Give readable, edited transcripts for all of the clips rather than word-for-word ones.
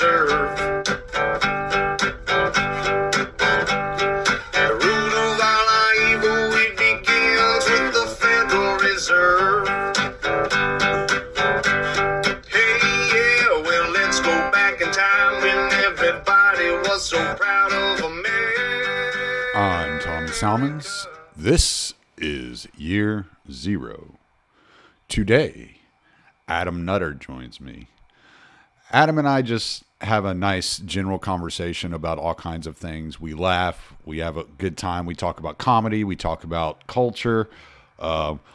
Reserve. The root of all our evil, it begins with the Federal Reserve. Hey, yeah, well, let's go back in time when everybody was so proud of a man. I'm Tom Salmons. This is Year Zero. Today, Adam Nutter joins me. Adam and I just have a nice general conversation about all kinds of things. We laugh. We have a good time. We talk about comedy. We talk about culture.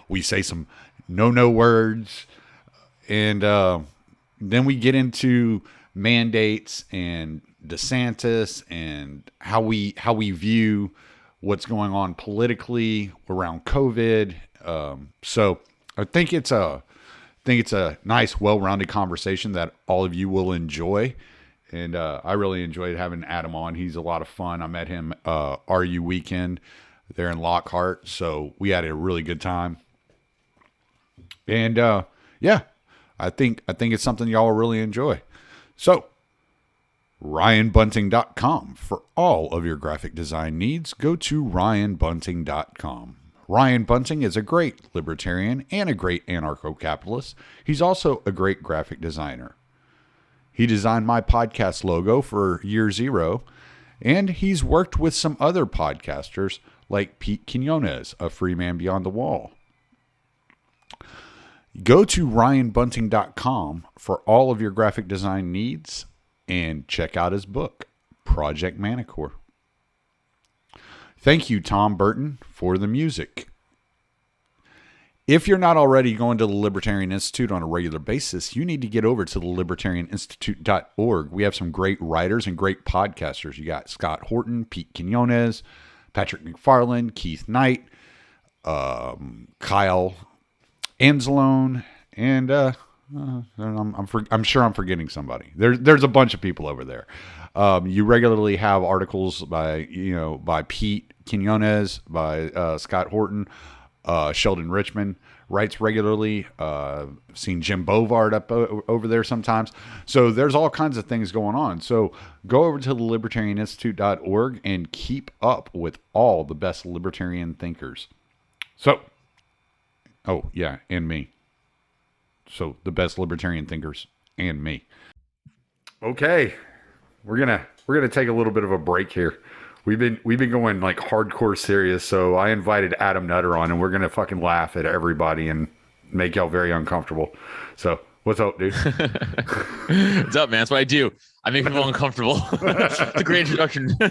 We say some no words. And then we get into mandates and DeSantis and how we view what's going on politically around COVID. So I think it's a nice, well-rounded conversation that all of you will enjoy. And I really enjoyed having Adam on. He's a lot of fun. I met him RU weekend there in Lockhart, so we had a really good time. And yeah, I think it's something y'all will really enjoy. So, RyanBunting.com. For all of your graphic design needs, go to RyanBunting.com. Ryan Bunting is a great libertarian and a great anarcho-capitalist. He's also a great graphic designer. He designed my podcast logo for Year Zero, and he's worked with some other podcasters like Pete Quinones, a free man beyond the wall. Go to RyanBunting.com for all of your graphic design needs and check out his book, Project Manicore. Thank you, Tom Burton, for the music. If you're not already going to the Libertarian Institute on a regular basis, you need to get over to the libertarianinstitute.org. We have some great writers and great podcasters. You got Scott Horton, Pete Quinones, Patrick McFarland, Keith Knight, Kyle Anzalone, and I'm sure I'm forgetting somebody. There's a bunch of people over there. You regularly have articles by Pete Quinones, by Scott Horton, Sheldon Richmond writes regularly. Seen Jim Bovard up over there sometimes. So there's all kinds of things going on. So go over to the libertarianinstitute.org and keep up with all the best libertarian thinkers. So, oh yeah, and me. So the best libertarian thinkers and me. Okay. We're gonna take a little bit of a break here. We've been going like hardcore serious, so I invited Adam Nutter on, and we're gonna fucking laugh at everybody and make y'all very uncomfortable. So what's up, dude? What's up, man? That's what I do. I make people uncomfortable. It's a great introduction. Are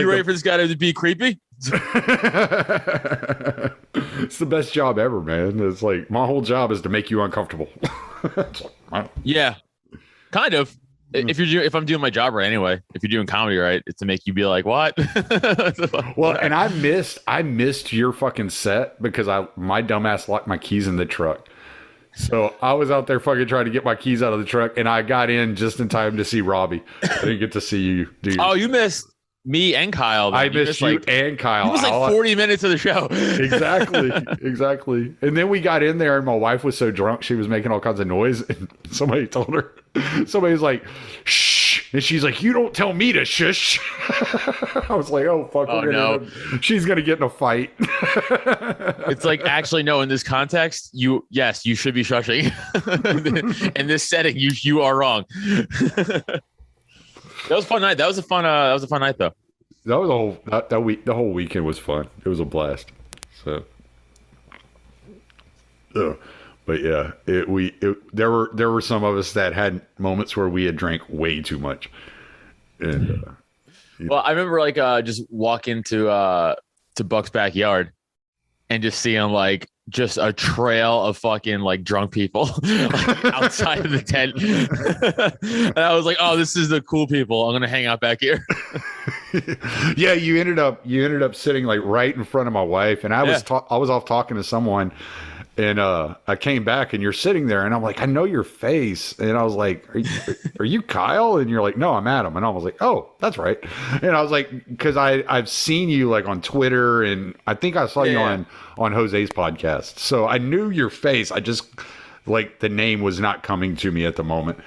you ready for this guy to be creepy? It's the best job ever, man. It's like my whole job is to make you uncomfortable. Yeah, kind of. If I'm doing my job right anyway, if you're doing comedy right, it's to make you be like, what? Well, and I missed your fucking set because my dumbass locked my keys in the truck. So I was out there fucking trying to get my keys out of the truck, and I got in just in time to see Robbie. I didn't get to see you, dude. Oh, you missed me and Kyle. I missed you and Kyle. It was like 40 minutes of the show. Exactly. And then we got in there, and my wife was so drunk, she was making all kinds of noise, and somebody told her. Somebody was like, shh. And she's like, you don't tell me to shush. I was like, oh, fuck. No. She's going to get in a fight. It's like, actually, no, in this context, you should be shushing. In this setting, you are wrong. That was a fun night. That was a fun night, though. That was the whole weekend was fun. It was a blast. So, but yeah, there were some of us that had moments where we had drank way too much. And well, I remember like just walking to Buck's backyard and just seeing like just a trail of fucking like drunk people like, outside of the tent. And I was like, oh, this is the cool people. I'm gonna hang out back here. Yeah, you ended up sitting like right in front of my wife, and I was off talking to someone. And I came back, and you're sitting there, and I'm like, I know your face. And I was like, are you Kyle? And you're like, no, I'm Adam. And I was like, oh, that's right. And I was like, because I've seen you like on Twitter, and I think I saw you on Jose's podcast. So I knew your face. I just like the name was not coming to me at the moment.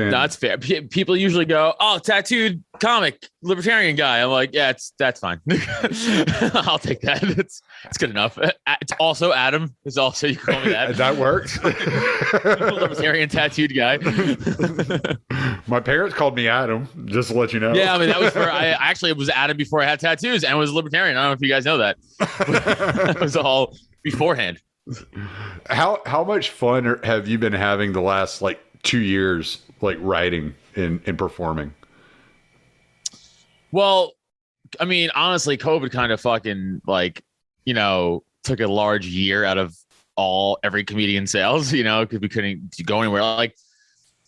And No, that's fair. People usually go, "Oh, tattooed comic, libertarian guy." I'm like, "Yeah, that's fine. I'll take that. It's good enough." It's also Adam. It's also you can call me that. that works. Libertarian tattooed guy. My parents called me Adam, just to let you know. Yeah, I mean that was for it was Adam before I had tattoos and was libertarian. I don't know if you guys know that. It was all beforehand. How much fun have you been having the last like 2 years, like writing and performing? Well, I mean, honestly, COVID kind of fucking like, took a large year out of every comedian sales, because we couldn't go anywhere. Like,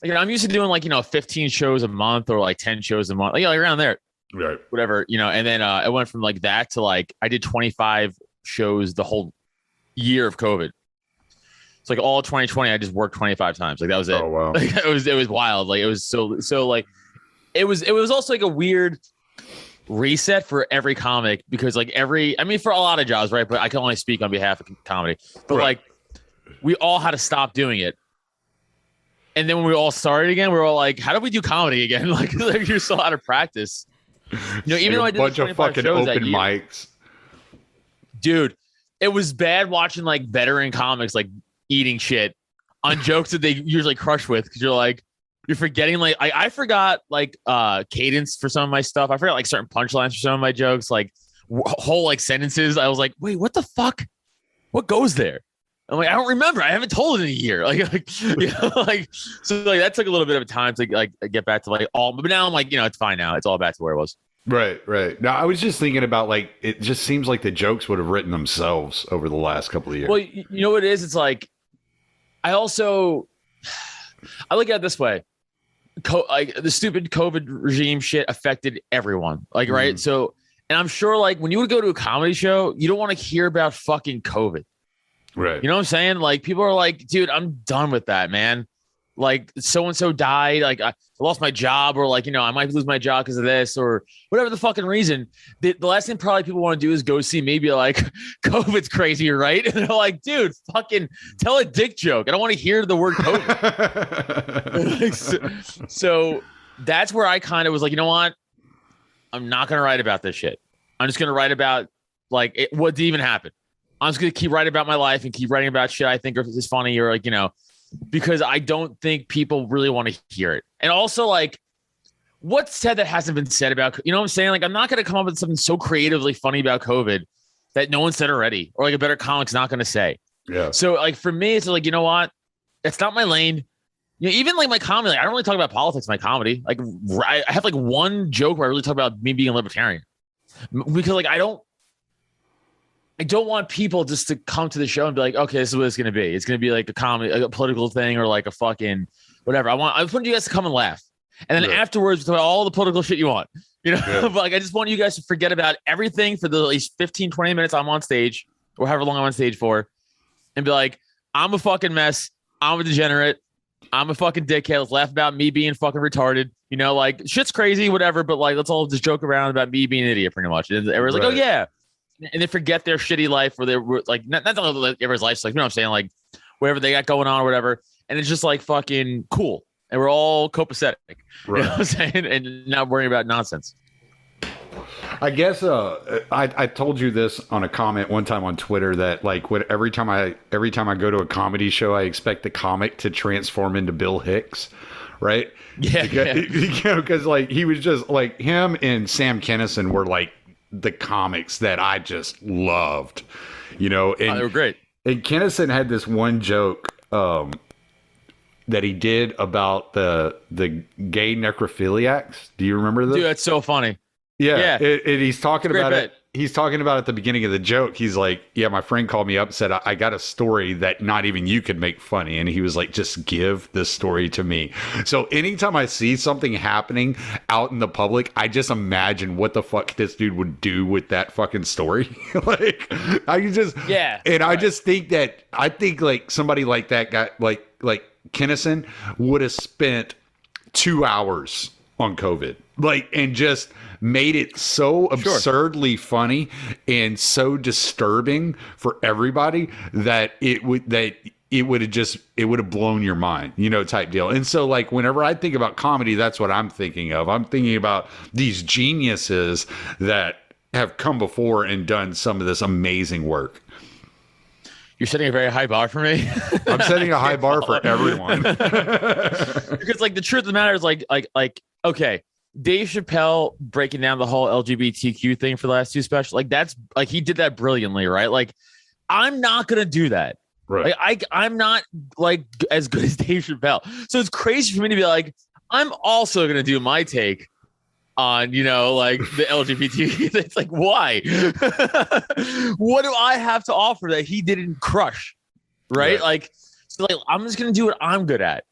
I'm used to doing like, 15 shows a month or like 10 shows a month, like around there, Right. whatever, and then it went from like that to like, I did 25 shows the whole year of COVID. It's like all 2020, I just worked 25 times. Like that was it. Oh, wow. Like, it was wild. Like it was so like, it was also like a weird reset for every comic because like for a lot of jobs, right? But I can only speak on behalf of comedy. But like we all had to stop doing it. And then when we all started again, we were all like, how do we do comedy again? Like you're still out of practice. Even though I did a bunch of fucking open mics. Dude, it was bad watching like veteran comics like eating shit on jokes that they usually crush with because you're forgetting like I forgot like cadence for some of my stuff. I forgot like certain punchlines for some of my jokes, like whole like sentences. I was like, wait, what the fuck? What goes there? I'm like, I don't remember. I haven't told it in a year. So like that took a little bit of time to like get back to like all. But now I'm like, it's fine now. It's all back to where it was. Right. Now I was just thinking about like it just seems like the jokes would have written themselves over the last couple of years. Well, you know what it is? It's like I look at it this way. Like the stupid COVID regime shit affected everyone. Like, right. So, and I'm sure like when you would go to a comedy show, you don't want to hear about fucking COVID. Right. You know what I'm saying? Like people are like, dude, I'm done with that, man. Like so-and-so died. Like I lost my job or like, I might lose my job because of this or whatever the fucking reason. The last thing probably people want to do is go see maybe like COVID's crazy, right? And they're like, dude, fucking tell a dick joke. I don't want to hear the word COVID. so that's where I kind of was like, you know what? I'm not going to write about this shit. I'm just going to write about like what did even happen. I'm just going to keep writing about my life and keep writing about shit I think is funny or like, because I don't think people really want to hear it. And also like what's said that hasn't been said about, you know what I'm saying? Like, I'm not going to come up with something so creatively funny about COVID that no one said already, or like a better comic's not going to say. Yeah. So like, for me, it's like, you know what? It's not my lane. Even like my comedy, like, I don't really talk about politics in my comedy. Like I have like one joke where I really talk about me being a libertarian because like, I don't want people just to come to the show and be like, okay, this is what it's going to be. It's going to be like a comedy, like a political thing or like a fucking whatever. I want you guys to come and laugh. And then afterwards, talk about all the political shit you want, but like, I just want you guys to forget about everything for the at least 15, 20 minutes I'm on stage or however long I'm on stage for and be like, I'm a fucking mess. I'm a degenerate. I'm a fucking dickhead. Let's laugh about me being fucking retarded. Like shit's crazy, whatever. But like, let's all just joke around about me being an idiot pretty much. And everyone's like, oh yeah. And they forget their shitty life where they're like, not everyone's life's like, I'm saying, like whatever they got going on or whatever. And it's just like fucking cool. And we're all copacetic. Right. You know what I'm saying? And not worrying about nonsense. I guess I told you this on a comment one time on Twitter that like every time I go to a comedy show, I expect the comic to transform into Bill Hicks. Right. Yeah. Because like he was just like him and Sam Kinison were like the comics that I just loved, and they were great. And Kinison had this one joke that he did about the gay necrophiliacs. Do you remember this? Dude, that's so funny. Yeah. He's talking about bit. it. He's talking about at the beginning of the joke. He's like, yeah, my friend called me up and said, I got a story that not even you could make funny. And he was like, just give this story to me. So anytime I see something happening out in the public, I just imagine what the fuck this dude would do with that fucking story. Like, I just, yeah. And right. I think like somebody like that guy, like Kinison would have spent 2 hours on COVID, like, and just made it so absurdly funny and so disturbing for everybody that it would have blown your mind, type deal. And so like whenever I think about comedy, that's what I'm thinking of. I'm thinking about these geniuses that have come before and done some of this amazing work. You're setting a very high bar for me. I'm setting a high bar for everyone. Because like the truth of the matter is like, okay, Dave Chappelle breaking down the whole LGBTQ thing for the last two specials, like that's like he did that brilliantly, right? Like I'm not gonna do that. Right. Like I'm not like as good as Dave Chappelle. So it's crazy for me to be like, I'm also gonna do my take on, like the LGBT. It's like, why? What do I have to offer that he didn't crush? Right? Like, so like I'm just gonna do what I'm good at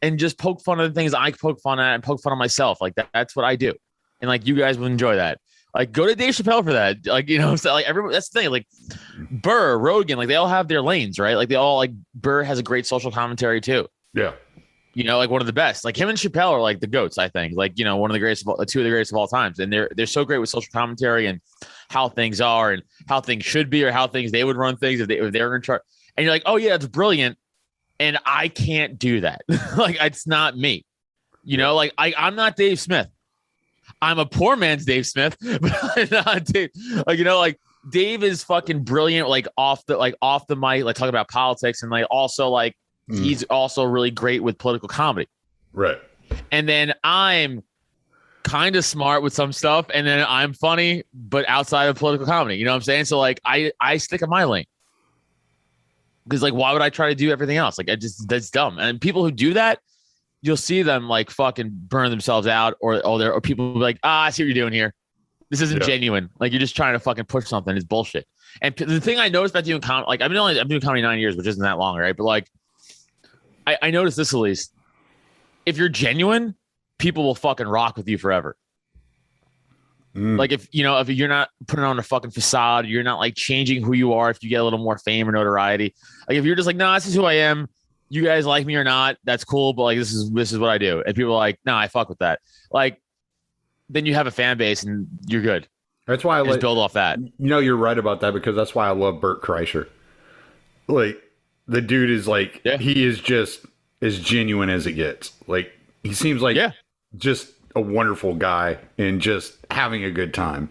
and just poke fun at the things I poke fun at and poke fun on myself. Like that's what I do. And like you guys will enjoy that. Like go to Dave Chappelle for that. Like, so like everybody, that's the thing. Like Burr, Rogan, like they all have their lanes, right? Like they all like Burr has a great social commentary too. Yeah. Like one of the best. Like him and Chappelle are like the GOATs, I think. Like, one of the greatest, two of the greatest of all times. And they're so great with social commentary and how things are and how things should be or how things they would run things if they were in charge. And you're like, oh yeah, it's brilliant. And I can't do that. Like it's not me. Like I'm not Dave Smith. I'm a poor man's Dave Smith, but I'm not Dave. Like, like Dave is fucking brilliant, like off the mic, like talking about politics and like also like he's also really great with political comedy. Right. And then I'm kind of smart with some stuff, and then I'm funny, but outside of political comedy. You know what I'm saying? So like I stick in my lane. Because like why would I try to do everything else? Like that's dumb. And people who do that, you'll see them like fucking burn themselves out, or people will be like, I see what you're doing here. This isn't genuine. Like you're just trying to fucking push something. It's bullshit. And the thing I noticed about doing comedy, like I'm doing comedy 9 years, which isn't that long, right? But like I noticed this at least. If you're genuine, people will fucking rock with you forever. Like if you're not putting on a fucking facade, you're not like changing who you are. If you get a little more fame or notoriety, like if you're just like, nah, this is who I am. You guys like me or not, that's cool. But like, this is what I do. And people are like, nah, I fuck with that. Like, then you have a fan base and you're good. That's why I just build off that. You're right about that, because that's why I love Bert Kreischer. Like the dude is like, he is just as genuine as it gets. Like he seems like just a wonderful guy and just having a good time,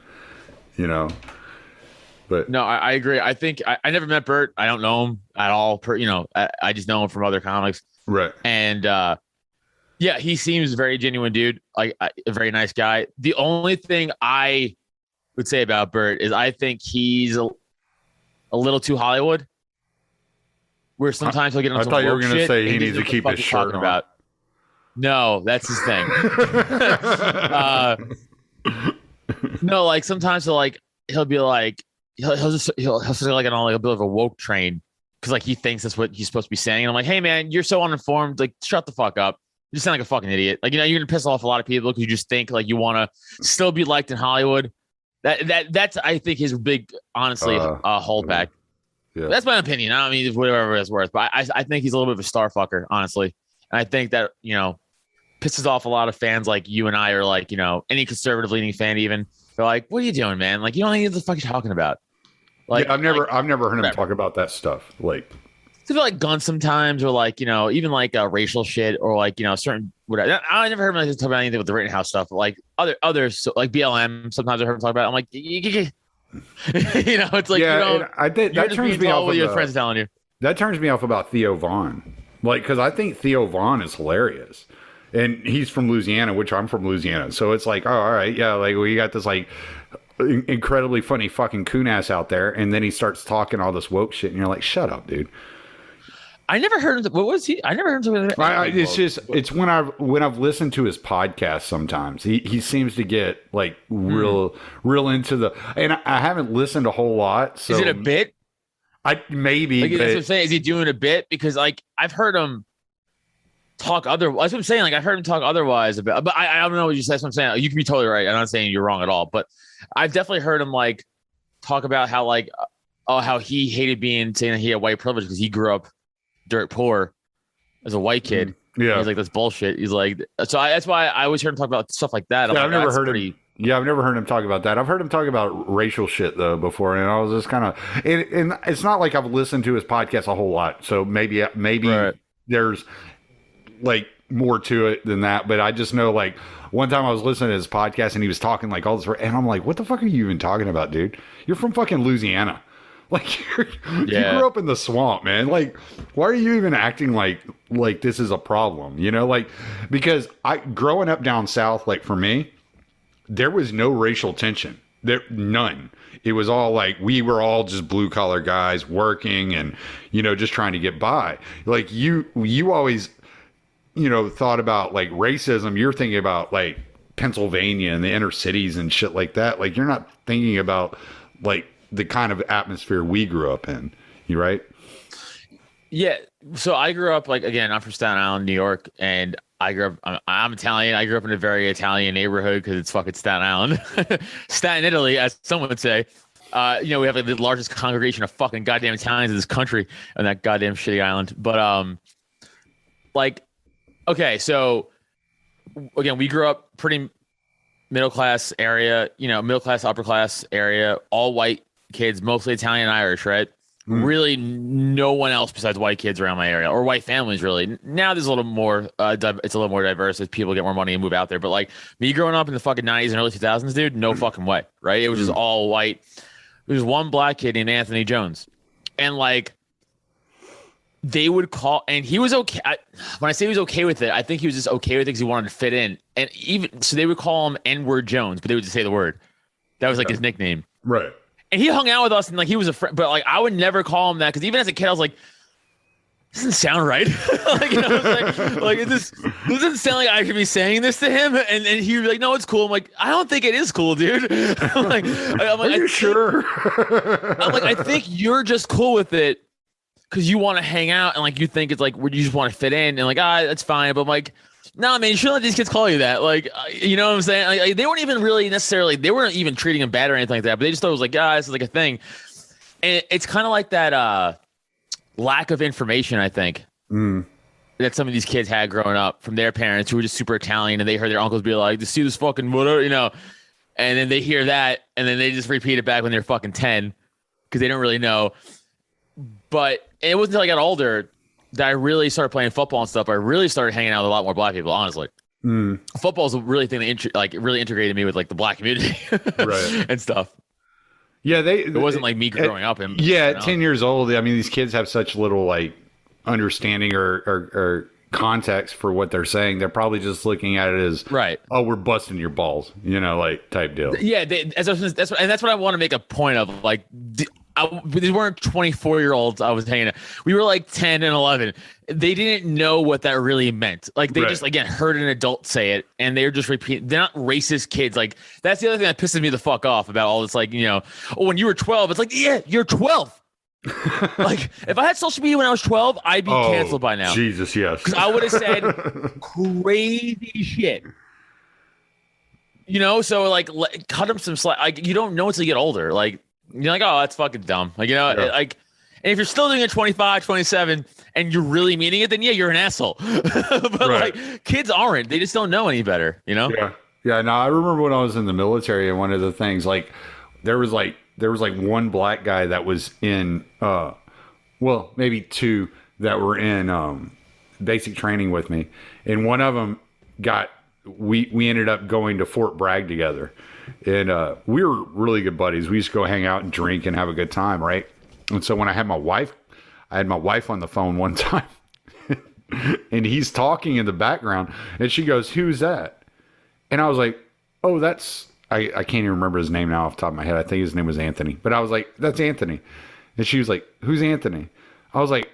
But no, I agree. I think I never met Bert. I don't know him at all. I just know him from other comics. Right. And he seems very genuine dude, like a very nice guy. The only thing I would say about Bert is I think he's a little too Hollywood. Where sometimes he'll get on some I thought you were going to say he needs to keep his shirt on. About. No, that's his thing. No, like sometimes he'll be like he'll say like on like a bit of a woke train because like he thinks that's what he's supposed to be saying. And I'm like, hey man, you're so uninformed. Like, shut the fuck up. You just sound like a fucking idiot. Like, you're gonna piss off a lot of people because you just think like you want to still be liked in Hollywood. That's I think his big, honestly, holdback. Yeah. That's my opinion. I don't mean whatever it's worth, but I think he's a little bit of a star fucker, honestly. And I think that pisses off a lot of fans like you and I, or like any conservative leaning fan even. They're like, "What are you doing, man? Like, you don't know what the fuck you're talking about." Like, I've never heard him talk about that stuff. Like, I feel like guns sometimes, or like even like racial shit, or like certain whatever. I never heard him talk about anything with the Rittenhouse stuff. But like others, so like BLM, sometimes I heard him talk about it. I'm like, it's like that turns me off. What your friends telling you. That turns me off about Theo Vaughn, like because I think Theo Vaughn is hilarious. And he's from Louisiana, which I'm from Louisiana. So it's like, oh, all right, yeah, like we got this like incredibly funny fucking coon ass out there, and then he starts talking all this woke shit, and you're like, shut up, dude. I never heard of what was he? I never heard of it's when I've listened to his podcast. Sometimes he seems to get like real into the, and I haven't listened a whole lot. So is it a bit? Maybe. Like, that's what I'm saying. Is he doing a bit? Because like I've heard him talk otherwise. That's what I'm saying. Like I've heard him talk otherwise about, but I don't know what you said. That's what I'm saying. You can be totally right. I'm not saying you're wrong at all, but I've definitely heard him like talk about how like how he hated saying that he had white privilege because he grew up dirt poor as a white kid. Yeah, he's like, that's bullshit. He's like, so that's why I always heard him talk about stuff like that. Yeah, I've never heard Yeah, I've never heard him talk about that. I've heard him talk about racial shit though before, and I was just kind of, and it's not like I've listened to his podcast a whole lot, so maybe Right. there's like more to it than that. But I just know like one time I was listening to his podcast and he was talking like all this, and I'm like, what the fuck are you even talking about, dude? You're from fucking Louisiana. Like you grew up in the swamp, man. Like, why are you even acting like this is a problem? You know, like because growing up down south, like for me, there was no racial tension. There none. It was all like we were all just blue collar guys working and just trying to get by. Like you always thought about like racism. You're thinking about like Pennsylvania and the inner cities and shit like that. Like you're not thinking about like the kind of atmosphere we grew up in. You right? Yeah. So I grew up like, again, I'm from Staten Island, New York, and I grew up, I'm Italian. I grew up in a very Italian neighborhood because it's fucking Staten Island. Staten, Italy, as some would say. We have like the largest congregation of fucking goddamn Italians in this country on that goddamn shitty island. But like, okay, so again, we grew up pretty middle class area, middle class, upper class area, all white kids, mostly Italian and Irish, right? Really no one else besides white kids around my area, or white families really. Now there's a little more it's a little more diverse as people get more money and move out there. But like me growing up in the fucking 90s and early 2000s, dude, no fucking way, right? It was just all white. There was one black kid named Anthony Jones, and like they would call, and he was okay. When I say he was okay with it, I think he was just okay with it because he wanted to fit in. And even so, they would call him N-word Jones, but they would just say the word. That was like his nickname, right? And he hung out with us, and like he was a friend, but like I would never call him that because even as a kid, I was like, "This doesn't sound right." Like, like this doesn't sound like I should be saying this to him. And he was like, "No, it's cool." I'm like, "I don't think it is cool, dude." I'm like, "Are you sure?" I'm like, "I think you're just cool with it because you want to hang out and like you think it's like you just want to fit in and like that's fine." But I'm like, nah, man, you shouldn't let these kids call you that. Like, you know what I'm saying? Like, they weren't even really necessarily, they weren't even treating him bad or anything like that, but they just thought it was like, this is like a thing. And it's kind of like that lack of information, I think, that some of these kids had growing up from their parents who were just super Italian, and they heard their uncles be like, "To see this fucking whatever," and then they hear that, and then they just repeat it back when they're fucking 10 because they don't really know. But it wasn't until I got older that I really started playing football and stuff. I really started hanging out with a lot more black people, honestly. Football is a really thing that really integrated me with like the black community right. and stuff. Yeah, it wasn't like me growing up. At 10 years old, I mean, these kids have such little like understanding or context for what they're saying. They're probably just looking at it as right. Oh, we're busting your balls, like type deal. Yeah, that's what I want to make a point of. Like, these weren't 24-year-olds I was hanging out. We were like 10 and 11. They didn't know what that really meant. Like they just, again, heard an adult say it and they're just repeating. They're not racist kids. Like that's the other thing that pisses me the fuck off about all this. Like, when you were 12, it's like, yeah, you're 12. Like if I had social media when I was 12, I'd be canceled by now. Jesus, yes. Because I would have said crazy shit. So like cut them some slack. Like you don't know until you get older. Like, you're like, oh, that's fucking dumb. Like, like, and if you're still doing it 25, 27, and you're really meaning it, then yeah, you're an asshole. But like, kids aren't. They just don't know any better, Yeah. Yeah. No, I remember when I was in the military, and one of the things, like, there was one black guy that was in, maybe two that were in basic training with me, and one of them we ended up going to Fort Bragg together. And we were really good buddies. We used to go hang out and drink and have a good time, right? And so when I had my wife on the phone one time, and he's talking in the background, and she goes, "Who's that?" And I was like, "Oh, that's I can't even remember his name now off the top of my head. I think his name was Anthony." But I was like, "That's Anthony." And she was like, "Who's Anthony?" I was like,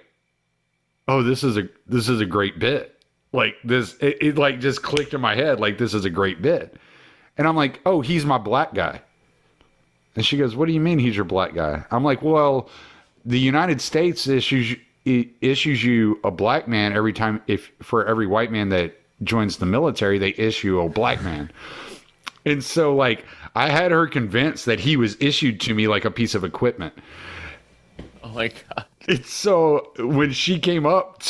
"Oh, this is a great bit." Like this, it like just clicked in my head. Like this is a great bit. And I'm like, "Oh, he's my black guy." And she goes, "What do you mean he's your black guy?" I'm like, "Well, the United States issues you a black man every time. If for every white man that joins the military, they issue a black man." And so like I had her convinced that he was issued to me like a piece of equipment. Oh my God. And so when she came up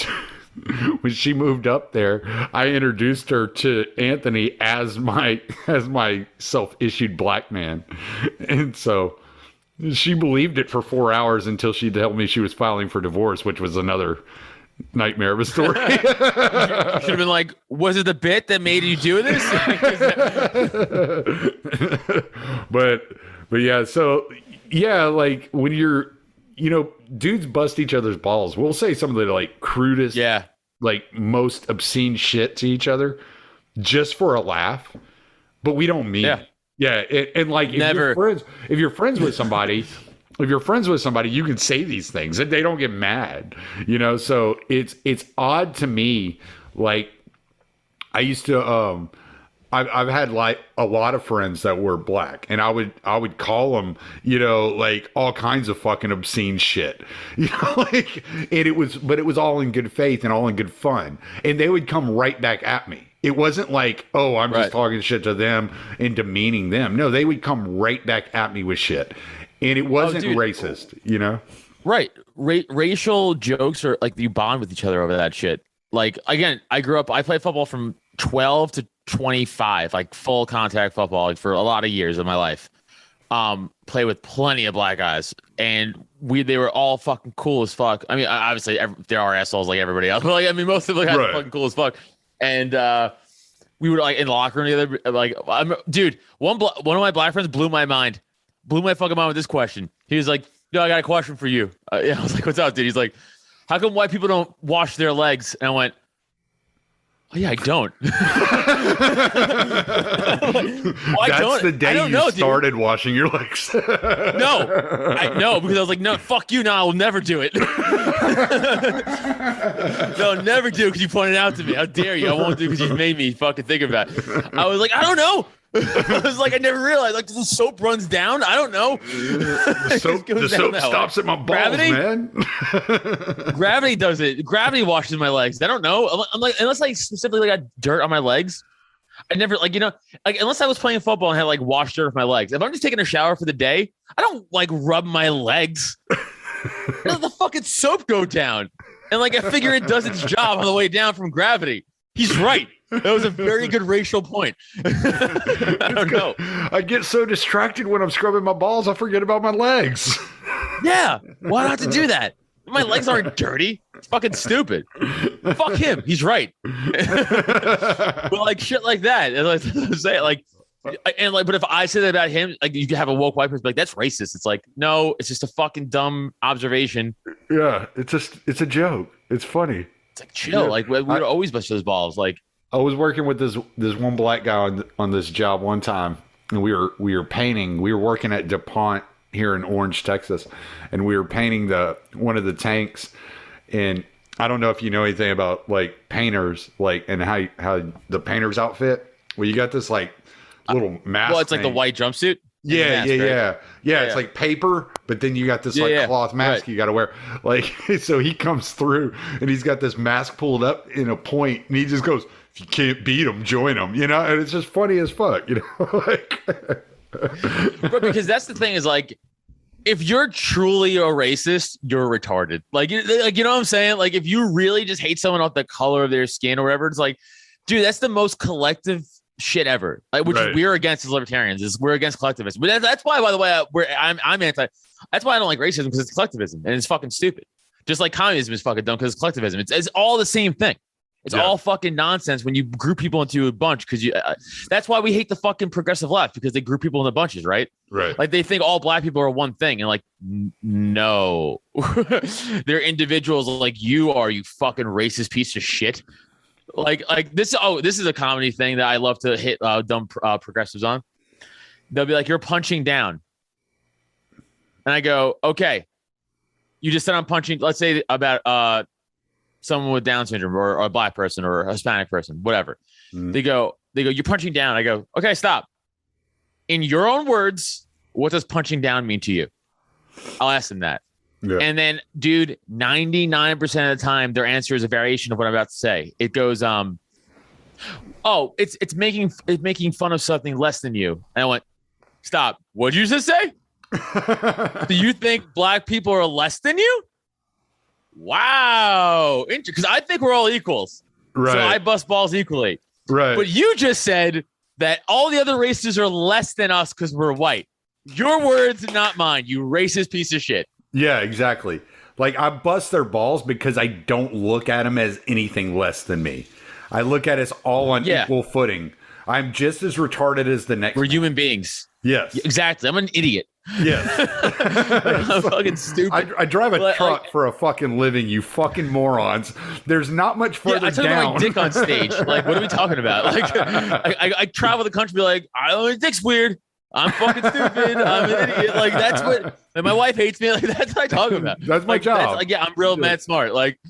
when she moved up there, I introduced her to Anthony as my self-issued black man. And so she believed it for 4 hours until she told me she was filing for divorce, which was another nightmare of a story. You should have been like, was it the bit that made you do this? but yeah, so yeah, like when you're, dudes bust each other's balls. We'll say some of the like crudest, like most obscene shit to each other just for a laugh, but we don't mean it. Yeah, and like if you're friends with somebody, you can say these things and they don't get mad, So it's odd to me. Like I used to, I've had like a lot of friends that were black, and I would call them, like all kinds of fucking obscene shit, like, and it was all in good faith and all in good fun, and they would come right back at me. It wasn't like, oh, I'm just talking shit to them and demeaning them. No, they would come right back at me with shit. And it wasn't racist, Right. Racial jokes are like you bond with each other over that shit. Like, again, I played football from 12 to 25, like full contact football, like for a lot of years of my life. Play with plenty of black guys, and they were all fucking cool as fuck. I mean, obviously there are assholes like everybody else, but like, I mean, most of the guys are fucking cool as fuck. And we were like in the locker room together. Like, dude, one of my black friends blew my fucking mind with this question. He was like, "Yo, I got a question for you." I was like, "What's up, dude?" He's like, "How come white people don't wash their legs?" And I went, "Oh yeah, I don't." That's the day you started washing your legs. No, because I was like, "No, fuck you. No, I will never do it." No, never do, because you pointed it out to me. How dare you? I won't do, because you made me fucking think about it. I was like, I don't know. I was like, I never realized. Like, the soap runs down. I don't know. The soap stops at my balls, Gravity? Man. Gravity does it. Gravity washes my legs. I don't know. I'm like, unless I specifically got dirt on my legs, I never like unless I was playing football and had like washed dirt off my legs. If I'm just taking a shower for the day, I don't like rub my legs. Let the fucking soap go down. And like, I figure it does its job on the way down from gravity. He's right. That was a very good racial point. I don't know. I get so distracted when I'm scrubbing my balls, I forget about my legs. Yeah. Why not to do that? My legs aren't dirty. It's fucking stupid. Fuck him. He's right. But like shit like that. And like say like, but if I say that about him, like you can have a woke white person be like, that's racist. It's like, no, it's just a fucking dumb observation. Yeah, it's a joke. It's funny. It's like chill. Yeah. Like we would always bust those balls. Like I was working with this one black guy on this job one time, and we were painting. We were working at DuPont here in Orange, Texas, and we were painting one of the tanks. And I don't know if you know anything about like painters, like, and how the painter's outfit. Well, you got this like little mask. Well, it's like the white jumpsuit. Yeah, mask, yeah. It's like paper, but then you got this cloth mask you got to wear. Like, so he comes through and he's got this mask pulled up in a point, and he just goes, "If you can't beat them, join them," And it's just funny as fuck, Like, but because that's the thing is like, if you're truly a racist, you're retarded. Like you know what I'm saying? Like, if you really just hate someone off the color of their skin or whatever, it's like, dude, that's the most collective shit ever. Like, which we're against as libertarians, is we're against collectivism. But that's why, by the way, I'm anti. That's why I don't like racism, because it's collectivism and it's fucking stupid. Just like communism is fucking dumb because it's collectivism. It's all the same thing. It's all fucking nonsense when you group people into a bunch, because that's why we hate the fucking progressive left, because they group people into bunches, right? Right. Like they think all black people are one thing, and like, no, they're individuals like you are, you fucking racist piece of shit. Like this. Oh, this is a comedy thing that I love to hit dumb progressives on. They'll be like, "You're punching down," and I go, "Okay, you just said I'm punching." Let's say about someone with Down syndrome, or a black person, or a Hispanic person, whatever. Mm-hmm. They go, "You're punching down." I go, "Okay, stop. In your own words, what does punching down mean to you?" I'll ask them that. Yeah. And then, dude, 99% of the time, their answer is a variation of what I'm about to say. It goes, it's making fun of something less than you. And I went, stop. What'd you just say? Do you think black people are less than you? wow, because I think we're all equals. Right. So I bust balls equally. Right. But you just said that all the other races are less than us because we're white. Your words, not mine. You racist piece of shit. Yeah, exactly. Like, I bust their balls because I don't look at them as anything less than me. I look at us all on equal footing. I'm just as retarded as the next. We're human beings. Yes. Exactly. I'm an idiot. Yes. I'm fucking stupid. I drive a truck for a fucking living, you fucking morons. There's not much further I took down. my dick on stage. Like, what are we talking about? Like, I travel the country, be like, my dick's weird. I'm fucking stupid. I'm an idiot. Like, that's what. And my wife hates me. Like, that's what I talk about. That's my job. Like, yeah, I'm real mad smart. Like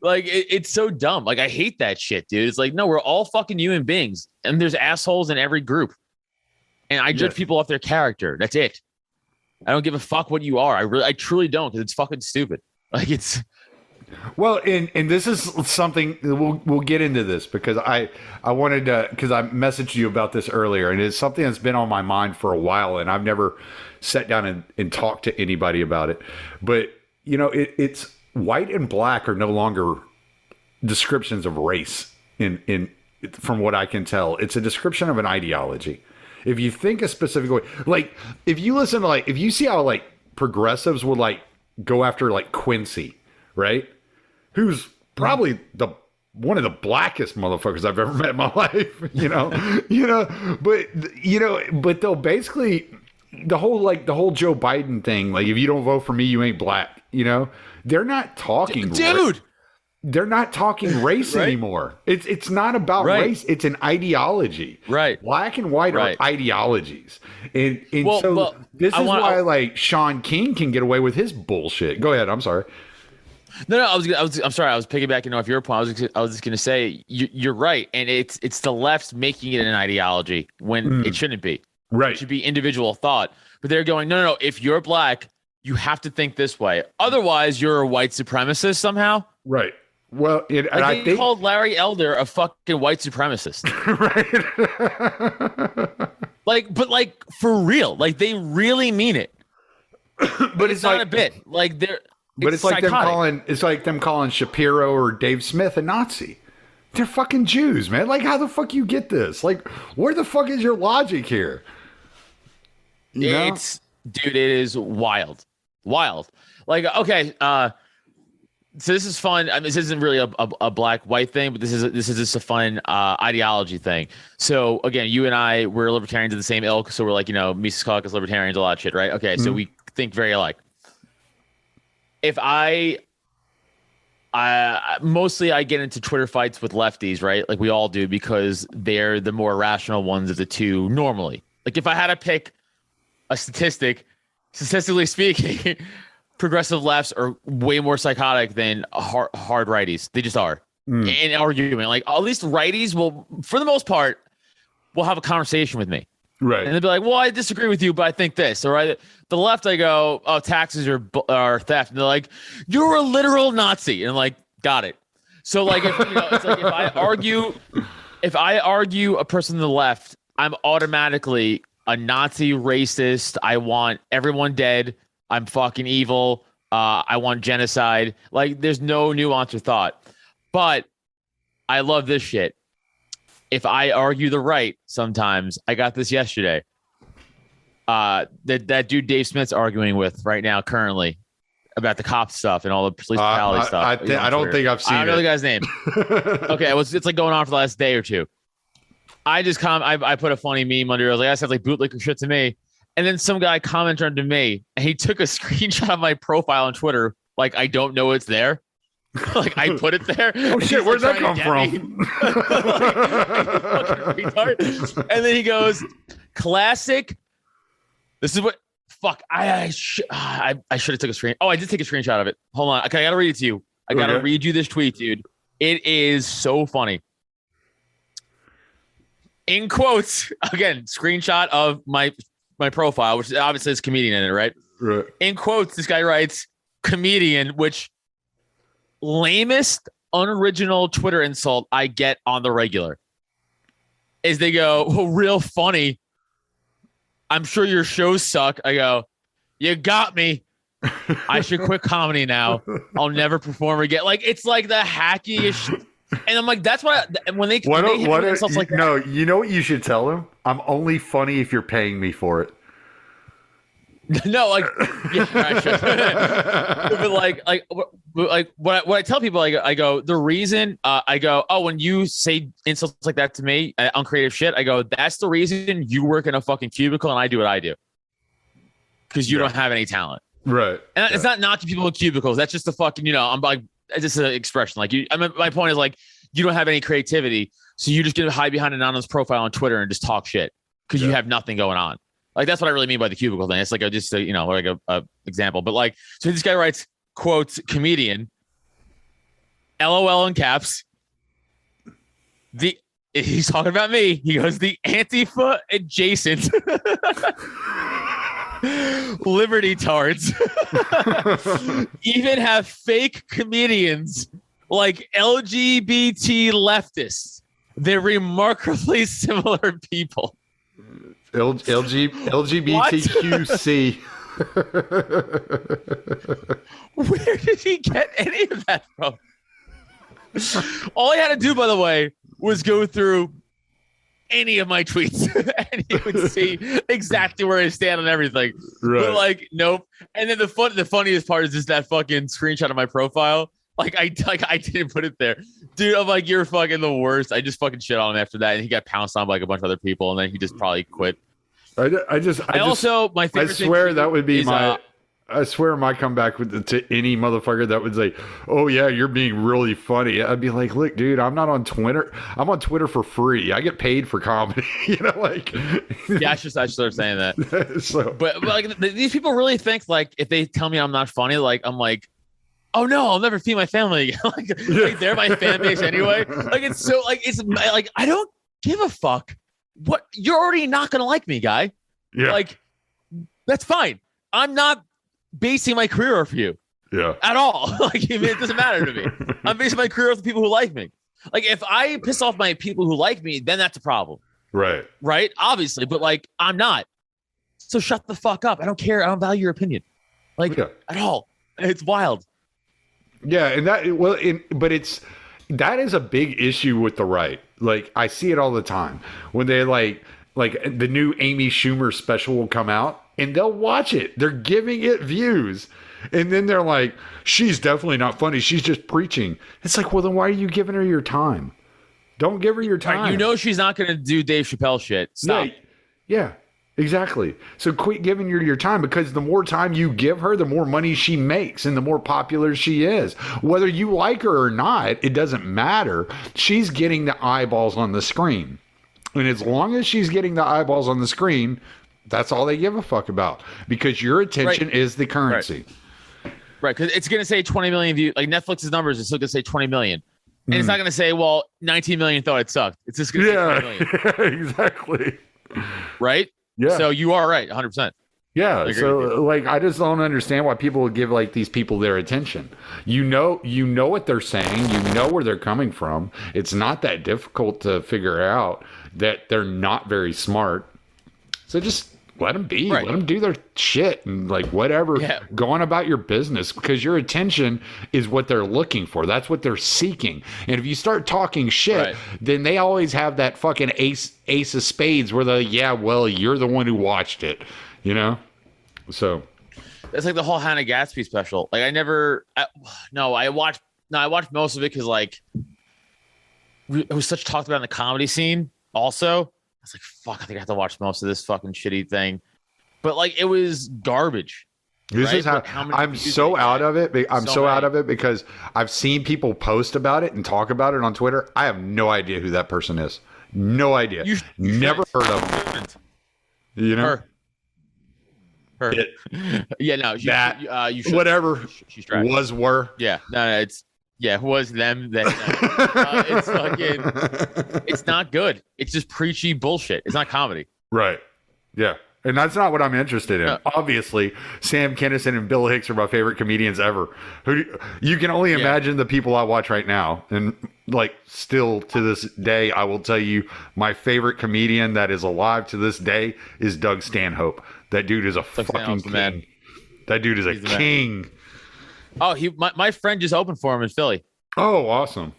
it's so dumb. Like, I hate that shit, dude. It's like, no, we're all fucking human beings, and there's assholes in every group. And I judge people off their character. That's it. I don't give a fuck what you are. I truly don't, because it's fucking stupid. Like, it's. Well, and this is something we'll get into this because I wanted to, because I messaged you about this earlier, and it's something that's been on my mind for a while, and I've never sat down and talked to anybody about it. But it's white and black are no longer descriptions of race. In from what I can tell, it's a description of an ideology. If you think a specific way, like if you listen to if you see how progressives would go after Quincy, right? Who's probably one of the blackest motherfuckers I've ever met in my life, but they'll basically the whole Joe Biden thing, like if you don't vote for me, you ain't black, they're not talking, dude. They're not talking race anymore. It's not about race. It's an ideology. Right. Black and white are ideologies. And this is why Sean King can get away with his bullshit. Go ahead. I'm sorry. No, I'm sorry. I was piggybacking off your point. I was just going to say you're right. And it's the left making it an ideology when it shouldn't be. Right. It should be individual thought. But they're going, no. If you're black, you have to think this way. Otherwise, you're a white supremacist somehow. Right. Well, I think called Larry Elder a fucking white supremacist. Right. but for real, they really mean it. But it's not a bit. But it's like them calling Shapiro or Dave Smith a Nazi. They're fucking Jews, man. How the fuck you get this? Where the fuck is your logic here? Dude, it is wild. Okay, so this is fun. I mean, this isn't really a black-white thing, but this is just a fun ideology thing. So again, you and I, we're libertarians of the same ilk, so we're Mises Caucus libertarians, a lot of shit, right? Okay, so we think very alike. If I mostly I get into Twitter fights with lefties, right? Like we all do, because they're the more rational ones of the two normally. If I had to pick a statistically speaking, progressive lefts are way more psychotic than hard righties. They just are. In argument, at least righties will, for the most part, will have a conversation with me. Right. And they'll be like, well, I disagree with you, but I think this. Or the left, I go, oh, taxes are theft. And they're like, you're a literal Nazi. And I'm like, got it. So if I argue a person to the left, I'm automatically a Nazi, racist. I want everyone dead. I'm fucking evil. I want genocide. There's no nuance or thought. But I love this shit. If I argue the right, sometimes I got this yesterday. That dude Dave Smith's arguing with right now, currently, about the cop stuff and all the police brutality stuff. I don't think I've seen it. I don't know the guy's name. Okay, it's going on for the last day or two. I put a funny meme under it. I was like, that sounds like bootlicker shit to me. And then some guy commented under me, and he took a screenshot of my profile on Twitter. I don't know it's there. I put it there. Oh shit, where'd that come from? And then he goes, classic. This is what fuck. I should have took a screen. Oh, I did take a screenshot of it. Hold on. Okay, I gotta read it to you. I gotta read you this tweet, dude. It is so funny. In quotes, again, screenshot of my profile, which obviously is comedian in it, right? Right. In quotes, this guy writes comedian, which lamest, unoriginal Twitter insult I get on the regular is they go, oh, real funny. I'm sure your shows suck. I go, you got me. I should quit comedy now. I'll never perform again. Like it's like the hackiest. And I'm like, that's what when they What stuff like that. No, you know what you should tell them? I'm only funny if you're paying me for it. No, like, yeah, I should. but what I tell people, I go, the reason I go, oh, when you say insults like that to me on creative shit, I go, that's the reason you work in a fucking cubicle and I do what I do. Because you don't have any talent. Right. And it's not knocking people in cubicles. That's just a fucking, I'm like, it's just an expression. Like my point is like, you don't have any creativity. So you just get to hide behind an anonymous profile on Twitter and just talk shit because you have nothing going on. Like, that's what I really mean by the cubicle thing. It's like a example. But like, so this guy writes, quotes, comedian, LOL in caps. He's talking about me. He goes, the Antifa adjacent Liberty tards even have fake comedians like LGBT leftists. They're remarkably similar people. LGBTQC. Where did he get any of that from? All I had to do, by the way, was go through any of my tweets and he would see exactly where I stand on everything. Right. But like, nope. And then the funniest part is just that fucking screenshot of my profile. I didn't put it there. Dude, I'm like, you're fucking the worst. I just fucking shit on him after that. And he got pounced on by like a bunch of other people. And then he just probably quit. My favorite I swear that would be I swear my comeback to any motherfucker that would say, oh yeah, you're being really funny. I'd be like, look, dude, I'm not on Twitter. I'm on Twitter for free. I get paid for comedy. Yeah, I should start saying that. But like these people really think like if they tell me I'm not funny, like I'm like, oh no, I'll never feed my family again. like they're my fan base anyway. Like it's so like it's like I don't give a fuck. What you're already not gonna like me, guy. Yeah. Like that's fine. I'm not basing my career off you. Yeah. At all. Like it doesn't matter to me. I'm basing my career off the people who like me. Like if I piss off my people who like me, then that's a problem. Right. Right? Obviously. But like I'm not. So shut the fuck up. I don't care. I don't value your opinion. Like at all. It's wild. Yeah, and that is a big issue with the right. Like I see it all the time when they like the new Amy Schumer special will come out and they'll watch it. They're giving it views. And then they're like, she's definitely not funny. She's just preaching. It's like, well, then why are you giving her your time? Don't give her your time. Right, you know she's not going to do Dave Chappelle shit. Stop. Yeah, exactly. So quit giving her your time because the more time you give her, the more money she makes and the more popular she is. Whether you like her or not, it doesn't matter. She's getting the eyeballs on the screen. And as long as she's getting the eyeballs on the screen, that's all they give a fuck about because your attention is the currency. Right. Because it's going to say 20 million views. Like Netflix's numbers is still going to say 20 million. And it's not going to say, well, 19 million thought it sucked. It's just going to say 20 million. Exactly. Right? Yeah. So you are right. 100%. Yeah. So like, I just don't understand why people would give like these people their attention. You know what they're saying. You know where they're coming from. It's not that difficult to figure out that they're not very smart. So just let them be. Right. Let them do their shit and like whatever. Yeah. Go on about your business because your attention is what they're looking for. That's what they're seeking. And if you start talking shit, then they always have that fucking ace of spades where they're like, yeah, well, you're the one who watched it, you know? So it's like the whole Hannah Gatsby special. Like I watched most of it because like it was such talked about in the comedy scene also. I was like, fuck, I think I have to watch most of this fucking shitty thing. But like, it was garbage. This is how I'm so out of it. I'm so out of it because I've seen people post about it and talk about it on Twitter. I have no idea who that person is. No idea. You never heard of them. You know? Her. Yeah, no. You should. Whatever. She's trash. Were. Yeah. No, it's. Yeah, was them then. It's fucking. It's not good. It's just preachy bullshit. It's not comedy. Right. Yeah, and that's not what I'm interested in. No. Obviously, Sam Kinison and Bill Hicks are my favorite comedians ever. You can only imagine the people I watch right now, and like still to this day, I will tell you my favorite comedian that is alive to this day is Doug Stanhope. That dude is a fucking king. Man. That dude is a king. Oh, my friend just opened for him in Philly. Oh, awesome.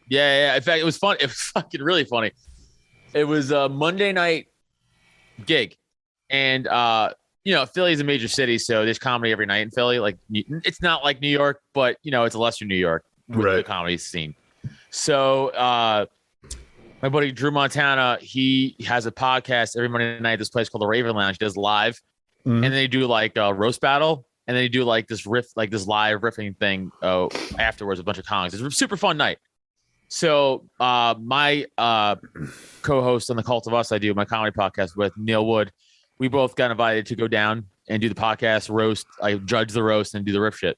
Yeah. In fact, it was fun. It was fucking really funny. It was a Monday night gig, and Philly's a major city, so there's comedy every night in Philly. Like, it's not like New York, but it's a lesser New York with the comedy scene. So my buddy Drew Montana, he has a podcast every Monday night at this place called the Raven Lounge. He does live, and then they do like a roast battle, and then they do like this live riffing thing afterwards with a bunch of comics. It's a super fun night. So my co-host on the Cult of Us, I do my comedy podcast with Neil Wood. We both got invited to go down and do the podcast roast. I judge the roast and do the riff shit.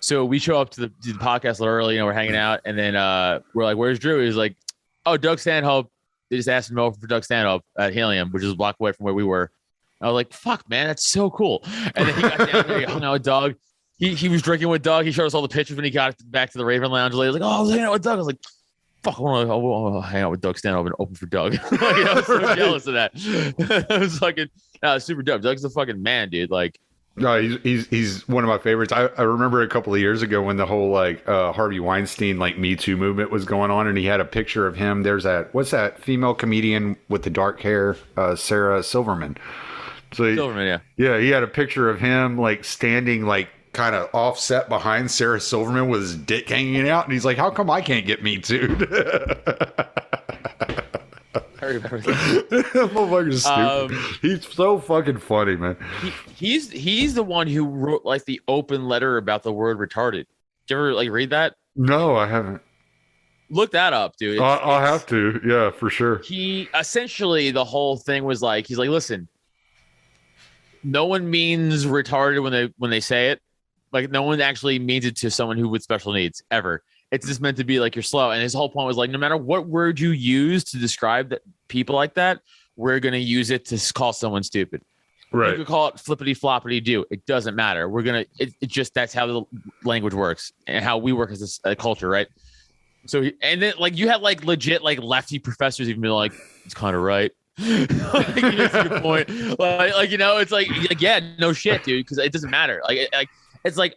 So we show up to the podcast a little early, we're hanging out, and then we're like, "Where's Drew?" He's like, "Oh, Doug Stanhope." They just asked him over for Doug Stanhope at Helium, which is a block away from where we were. I was like, "Fuck, man, that's so cool." And then he got down there, he hung out with Doug. He was drinking with Doug. He showed us all the pictures when he got back to the Raven Lounge. He was like, "Oh, I was hanging out with Doug." I was like, "Fuck, I want to hang out with Doug Stanhope and open for Doug." I was so jealous of that. I was fucking, super dope. Doug's the fucking man, dude. Like, no, he's one of my favorites. I remember a couple of years ago when the whole Harvey Weinstein Me Too movement was going on, and he had a picture of him. There's what's that female comedian with the dark hair, Sarah Silverman. So Silverman, yeah, he had a picture of him standing kind of offset behind Sarah Silverman with his dick hanging out, and he's like, "How come I can't get Me Too'd?" I remember that. Motherfucker's stupid. He's so fucking funny, man. He's the one who wrote the open letter about the word retarded. Did you ever read that? No, I haven't. Look that up, dude. I'll have to. Yeah, for sure. He essentially, the whole thing was he's like, listen, no one means retarded when they say it. No one actually means it to someone who with special needs ever. It's just meant to be you're slow. And his whole point was no matter what word you use to describe people like that, we're going to use it to call someone stupid. Right. You could call it flippity floppity do. It doesn't matter. We're going to, it just, that's how the language works and how we work as a culture. Right. So, and then you had legit lefty professors even be like, it's kind of right. That's a good point. It's yeah, no shit, dude. Cause it doesn't matter. It's I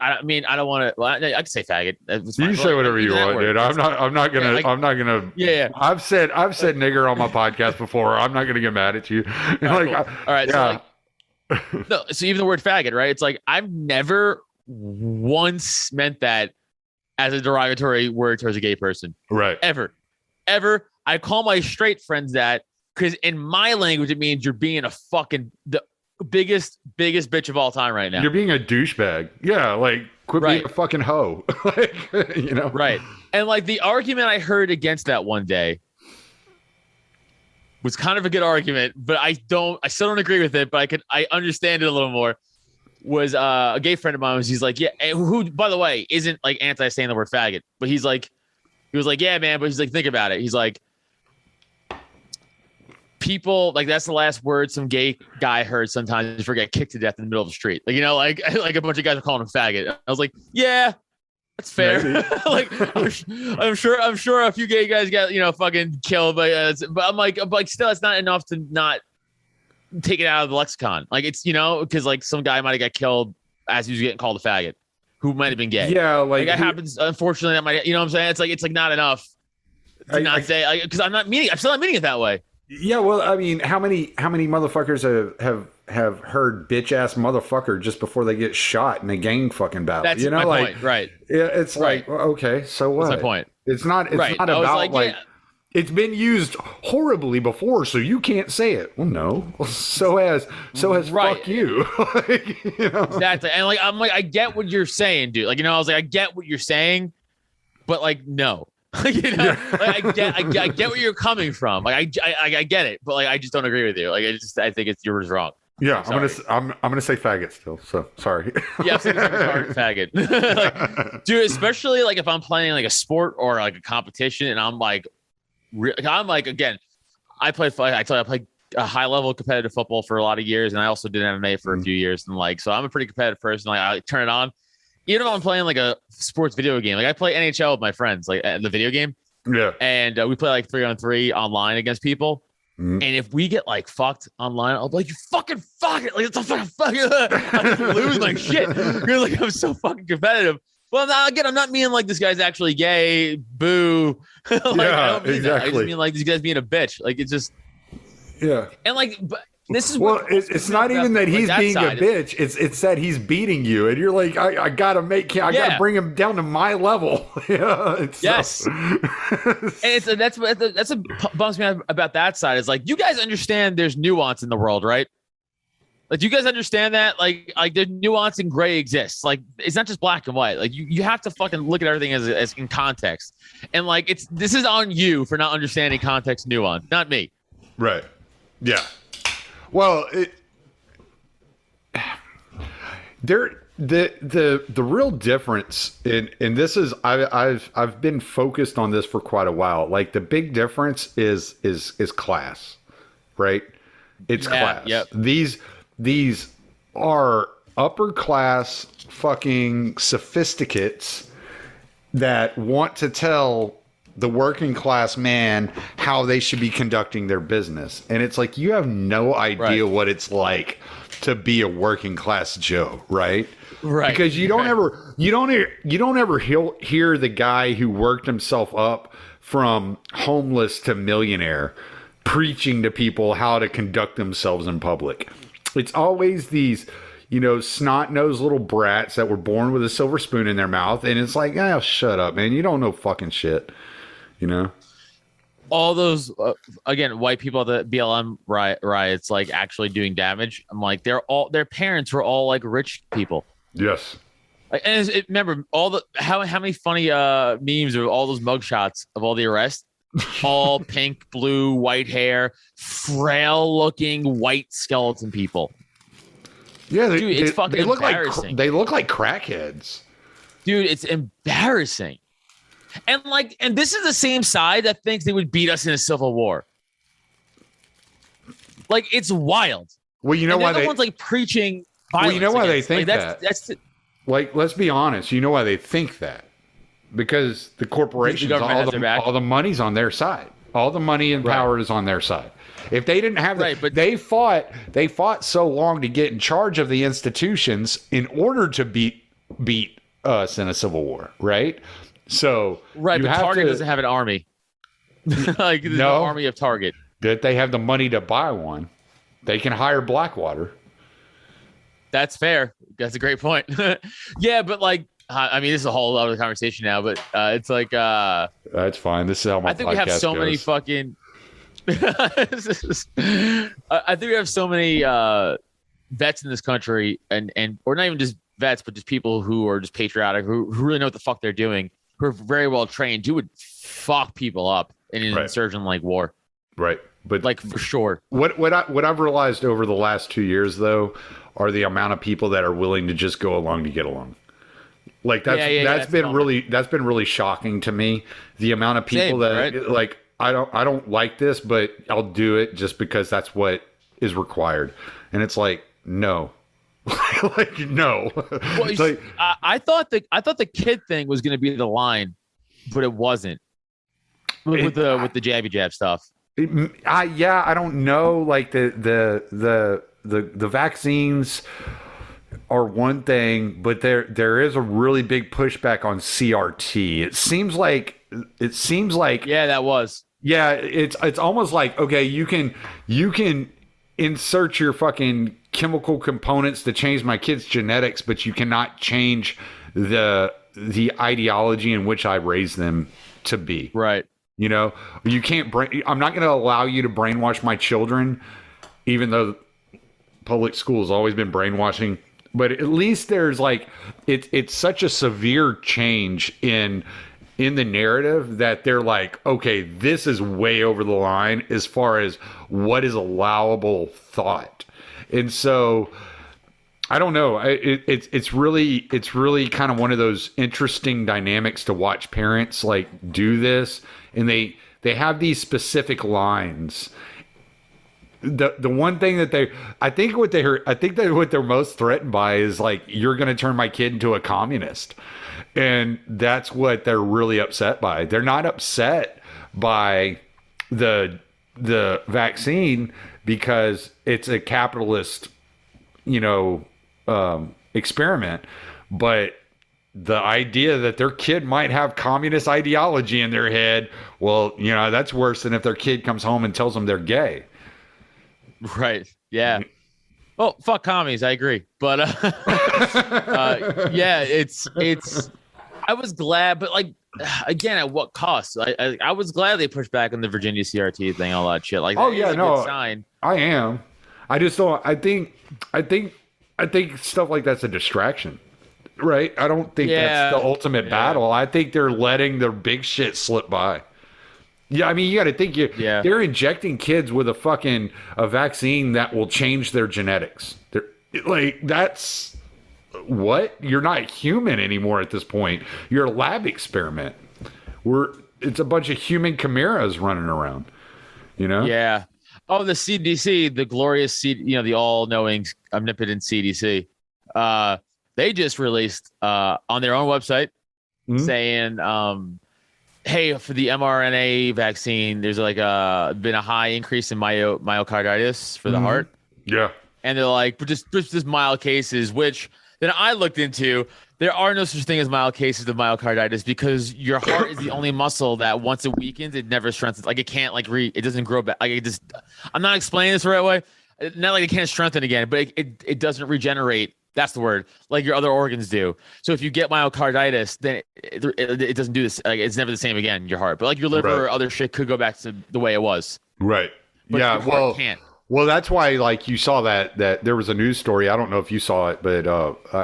don't want to. Well, I can say faggot. You can say whatever you want, dude. I'm not gonna. I'm not gonna. Yeah. I've said nigger on my podcast before. I'm not gonna get mad at you. All right. Yeah. No. So even the word faggot, right? It's I've never once meant that as a derogatory word towards a gay person. Right. Ever. I call my straight friends that because in my language it means you're being a fucking biggest bitch of all time right now. You're being a douchebag. Yeah, quit being a fucking hoe. Right. And the argument I heard against that one day was kind of a good argument, but I still don't agree with it, but I understand it a little more. Was a gay friend of mine he's yeah, who by the way isn't anti saying the word faggot, but he was yeah, man, but he's think about it. He's people that's the last word some gay guy heard sometimes before get kicked to death in the middle of the street. A bunch of guys are calling him faggot. I was yeah, that's fair. I'm sure a few gay guys got fucking killed, but I'm still it's not enough to not take it out of the lexicon. It's because some guy might have got killed as he was getting called a faggot who might have been gay. Yeah, that happens. Unfortunately, that might what I'm saying. It's not enough to not say because I'm still not meaning it that way. Yeah, well, I mean, how many motherfuckers have heard bitch ass motherfucker just before they get shot in a gang fucking battle? That's my point, right? Yeah, it's okay, so what? That's my point. It's not about it's been used horribly before, so you can't say it. Well, no, so has right. Fuck you. Exactly, and I get what you're saying, dude. I get what you're saying, but no. I get where you're coming from. I get it, but I just don't agree with you. I think yours wrong. Yeah, I'm gonna say faggot still. So sorry. Yeah, I'm saying faggot. Dude, especially if I'm playing a sport or a competition, and I'm again, I played a high level competitive football for a lot of years, and I also did MMA for a few years, and so I'm a pretty competitive person. I turn it on. Even if I'm playing a sports video game, I play NHL with my friends, the video game. Yeah. And we play 3-on-3 online against people. And if we get like fucked online, I'll be like, you fucking fuck it. Like, it's a fucking fuck it. I just lose my shit. You're like, I'm so fucking competitive. Well, now again, I'm not meaning like this guy's actually gay. Boo. Like, I don't mean that. I just mean like these guys being a bitch. Like, it's just. Yeah. And like, but this is well, it's not even that he's being a bitch. It's that he's beating you, and you're like, I gotta gotta bring him down to my level. Yes. And that's what bums me out about that side. Is like, you guys understand there's nuance in the world, right? Like, do you guys understand that? Like the nuance and gray exists. Like, it's not just black and white. Like, you have to fucking look at everything as in context. And like, this is on you for not understanding context nuance, not me. Right. Yeah. Well, the real difference and this is I've been focused on this for quite a while. Like, the big difference is class, right? It's class. Yep. These are upper class fucking sophisticates that want to tell the working class man how they should be conducting their business. And it's like, you have no idea what it's like to be a working class Joe, right? Right. Because you don't ever hear the guy who worked himself up from homeless to millionaire preaching to people how to conduct themselves in public. It's always these, snot-nosed little brats that were born with a silver spoon in their mouth. And it's like, oh, shut up, man. You don't know fucking shit. All those again, white people at the BLM riots, like, actually doing damage. I'm like, their parents were all like rich people. Yes. And remember how many funny memes of all those mugshots of all the arrests, all pink, blue, white hair, frail looking white skeleton people. Yeah, dude, it's fucking embarrassing. They look like crackheads. Dude, it's embarrassing. And this is the same side that thinks they would beat us in a civil war. Like, it's wild. Well, you know why the ones like preaching violence. Well, you know why they think that. Like, let's be honest. You know why they think that? Because the corporations, all the money's on their side. All the money and power is on their side. If they didn't have that, but they fought so long to get in charge of the institutions in order to beat us in a civil war, right? So but Target doesn't have an army. Like, there's no army of Target. That they have the money to buy one. They can hire Blackwater. That's fair. That's a great point. Yeah, but like, I mean, this is a whole other conversation now. But it's like, that's fine. This is how my podcast goes. We have so many fucking. I think we have so many vets in this country, and or not even just vets, but just people who are just patriotic, who really know what the fuck they're doing, who are very well trained, who would fuck people up in an insurgent like war. Right. But like, for sure. What I've realized over the last 2 years, though, are the amount of people that are willing to just go along to get along. Like, that's been really shocking to me. The amount of people like, I don't like this, but I'll do it just because that's what is required. And it's like, no. Like, no. Well, like, I thought the kid thing was going to be the line, but it wasn't. With the jabby jab stuff. I don't know. Like, the vaccines are one thing, but there is a really big pushback on CRT. It seems like that was. Yeah, it's almost like, okay, you can insert your fucking chemical components to change my kid's genetics, but you cannot change the ideology in which I raised them to be. Right. You can't I'm not going to allow you to brainwash my children, even though public school has always been brainwashing. But at least there's like, it's such a severe change in the narrative that they're like, okay, this is way over the line as far as what is allowable thought. And so I don't know. It's really kind of one of those interesting dynamics to watch parents like do this, and they have these specific lines. The one thing that I think what they're most threatened by is like, you're going to turn my kid into a communist. And that's what they're really upset by. They're not upset by the the vaccine because it's a capitalist, experiment. But the idea that their kid might have communist ideology in their head, well, that's worse than if their kid comes home and tells them they're gay. Right. Yeah. Well, fuck commies. I agree. But yeah, it's. I was glad, but like again, at what cost? I was glad they pushed back on the Virginia CRT thing, all that shit. Like, oh yeah, no, sign. I am. I just don't. I think stuff like that's a distraction, right? I don't think that's the ultimate battle. I think they're letting their big shit slip by. Yeah, I mean, you got to think they're injecting kids with a vaccine that will change their genetics. That's what? You're not human anymore at this point. You're a lab experiment. It's a bunch of human chimeras running around. Yeah. Oh, the CDC, the glorious the all-knowing, omnipotent CDC. They just released on their own website saying, hey, for the mRNA vaccine, there's been a high increase in myocarditis for the heart. Yeah. And they're like, but just mild cases, which then I looked into. There are no such thing as mild cases of myocarditis because your heart is the only muscle that once it weakens, it never strengthens. Like it can't it doesn't grow back. I'm not explaining this the right way. Not like it can't strengthen again, but it doesn't regenerate. That's the word. Like your other organs do. So if you get myocarditis, then it doesn't do this. Like it's never the same again. Your heart, but like your liver or other shit could go back to the way it was. Right. But yeah. Your heart can't. Well, that's why, like, you saw that there was a news story. I don't know if you saw it, but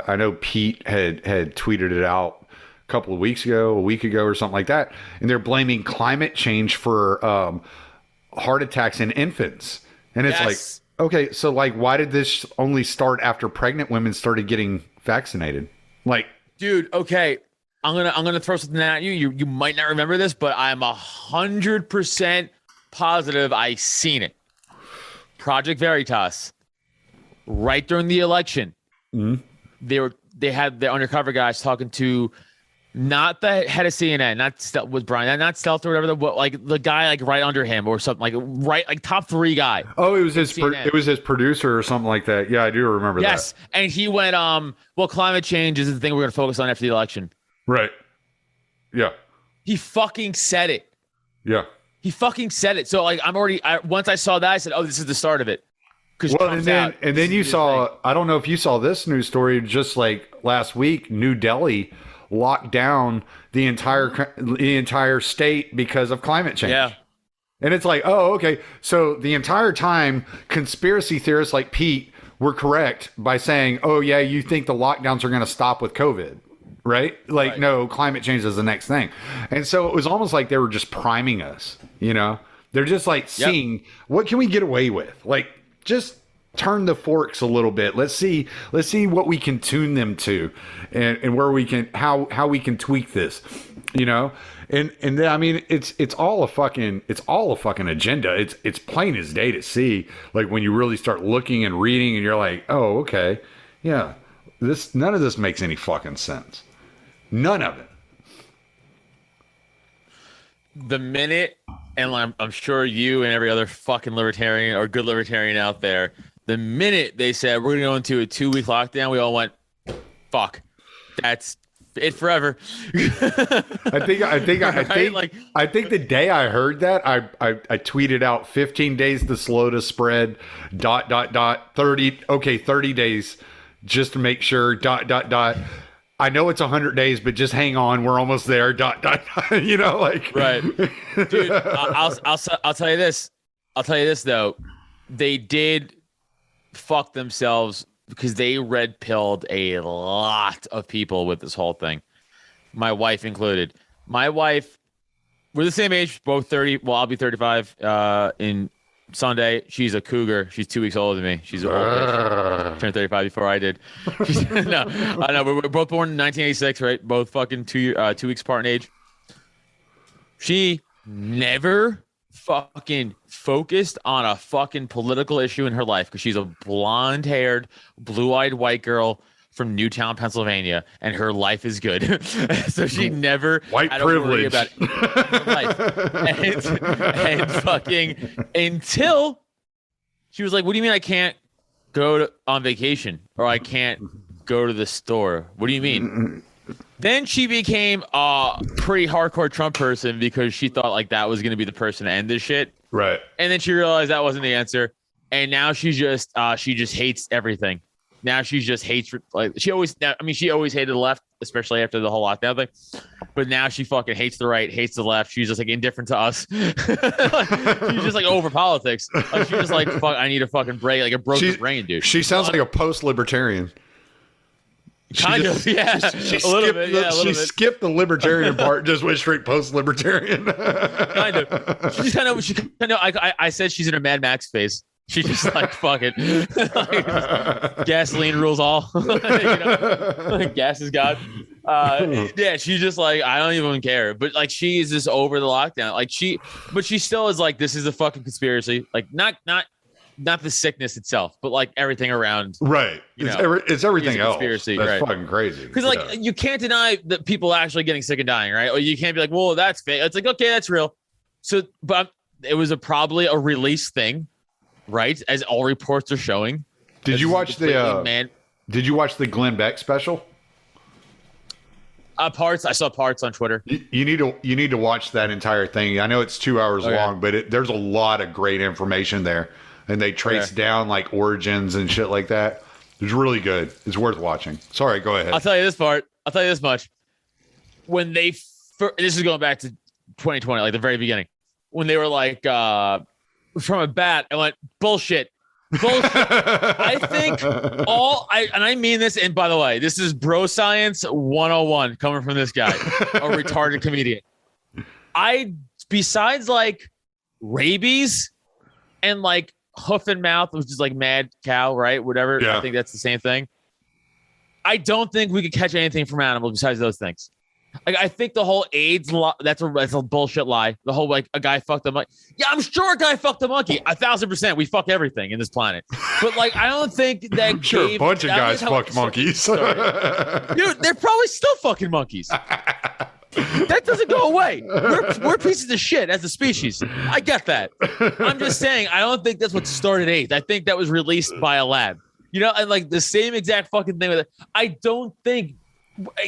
I know Pete had tweeted it out a week ago or something like that. And they're blaming climate change for heart attacks in infants. And it's like, okay, so like, why did this only start after pregnant women started getting vaccinated? Like, dude, okay, I'm gonna throw something at you. You might not remember this, but I'm 100% positive I seen it. Project Veritas, right during the election, they had their undercover guys talking to not the head of CNN, not Brian, not Stelter or whatever, but like the guy like right under him or something, like top 3 guy. Oh, it was his producer or something like that. Yeah, I do remember that. Yes, and he went, well, climate change is the thing we're gonna focus on after the election. Right. Yeah. He fucking said it. Yeah. He fucking said it. So like once I saw that, I said, "Oh, this is the start of it." Well, and then you saw. I don't know if you saw this news story. Just like last week, New Delhi locked down the entire state because of climate change. Yeah. And it's like, oh, okay. So the entire time, conspiracy theorists like Pete were correct by saying, "Oh yeah, you think the lockdowns are going to stop with COVID." Right? Like, no, climate change is the next thing. And so it was almost like they were just priming us, They're just like seeing what can we get away with? Like, just turn the forks a little bit. Let's see what we can tune them to and where we can, how we can tweak this, And then, I mean, it's all a fucking agenda. It's plain as day to see, like when you really start looking and reading and you're like, oh, okay. Yeah. None of this makes any fucking sense. None of it. The minute, and I'm sure you and every other fucking libertarian or good libertarian out there, the minute they said we're going to go into a 2-week lockdown, we all went, fuck, that's it forever. I think the day I heard that, I tweeted out 15 days to slow to spread, ... 30 days just to make sure, ... I know it's 100 days, but just hang on. We're almost there. ... Right. Dude, I'll tell you this. I'll tell you this though. They did fuck themselves because they red pilled a lot of people with this whole thing. My wife included. My wife, we're the same age, both 30. Well, I'll be 35 in Sunday. She's a cougar. She's 2 weeks older than me. She's an old bitch. Turned 35 before I did. No, I know. We're both born in 1986, right? Both fucking 2 weeks apart in age. She never fucking focused on a fucking political issue in her life because she's a blonde-haired, blue-eyed white girl from Newtown, Pennsylvania, and her life is good. So she never White had to worry privilege. about her life. And fucking until she was like, "What do you mean I can't go on vacation or I can't go to the store? What do you mean?" Then she became a pretty hardcore Trump person because she thought like that was going to be the person to end this shit. Right. And then she realized that wasn't the answer. And now she just hates everything. Now she just hates, like, she always hated the left, especially after the whole lockdown thing. But now she fucking hates the right, hates the left. She's just like indifferent to us. She's just like over politics. Like, she's just like, fuck, I need a fucking break. Like, it broke her brain, dude. She sounds like a post-libertarian. Kind of, yeah. She a little bit, yeah. She skipped the libertarian part, just went straight post-libertarian. Kind of. She kind of. I said she's in a Mad Max phase. She's just like fucking like, gasoline rules all. Gas is God. Yeah, she's just like, I don't even care. But like, she is just over the lockdown. Like but she still is like, this is a fucking conspiracy. Like not the sickness itself, but like everything around. Right. It's everything else. That's right. fucking crazy. Because like you can't deny that people are actually getting sick and dying, right? Or you can't be like, well, that's fake. It's like, okay, that's real. So, but it was probably a release thing, right? As all reports are showing. Did you watch Did you watch the Glenn Beck special? Parts. I saw parts on Twitter. You need to watch that entire thing. I know it's 2 hours long, but there's a lot of great information there. And they trace down like origins and shit like that. It's really good. It's worth watching. Sorry, go ahead. I'll tell you this part. I'll tell you this much. When they this is going back to 2020, like the very beginning, when they were like from a bat, I went bullshit. I think and I mean this, and by the way, this is bro science 101 coming from this guy, a retarded comedian. Besides like rabies and like hoof and mouth, which is like mad cow, right? Whatever. Yeah. I think that's the same thing. I don't think we could catch anything from animals besides those things. Like, I think the whole AIDS that's a bullshit lie. The whole like a guy fucked a monkey. Yeah, I'm sure a guy fucked a monkey. 1,000%. We fuck everything in this planet. But like, I don't think that. I'm sure a bunch of guys fucked monkeys. Dude, they're probably still fucking monkeys. That doesn't go away. We're pieces of shit as a species. I get that. I'm just saying, I don't think that's what started AIDS. I think that was released by a lab. And like the same exact fucking thing with it. I don't think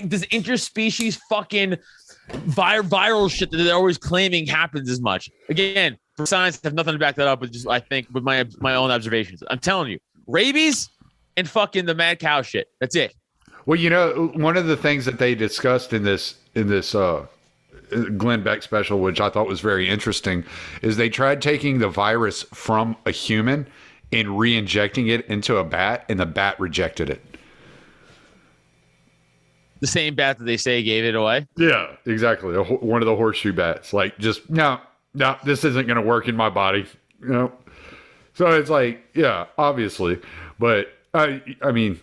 this interspecies fucking viral shit that they're always claiming happens as much. Again, for science, I have nothing to back that up with. Just I think with my own observations. I'm telling you, rabies and fucking the mad cow shit. That's it. Well, one of the things that they discussed in this Glenn Beck special, which I thought was very interesting, is they tried taking the virus from a human and re-injecting it into a bat, and the bat rejected it. The same bat that they say gave it away? Yeah, exactly. One of the horseshoe bats. Like, just, no, this isn't going to work in my body. So it's like, yeah, obviously. But, I mean,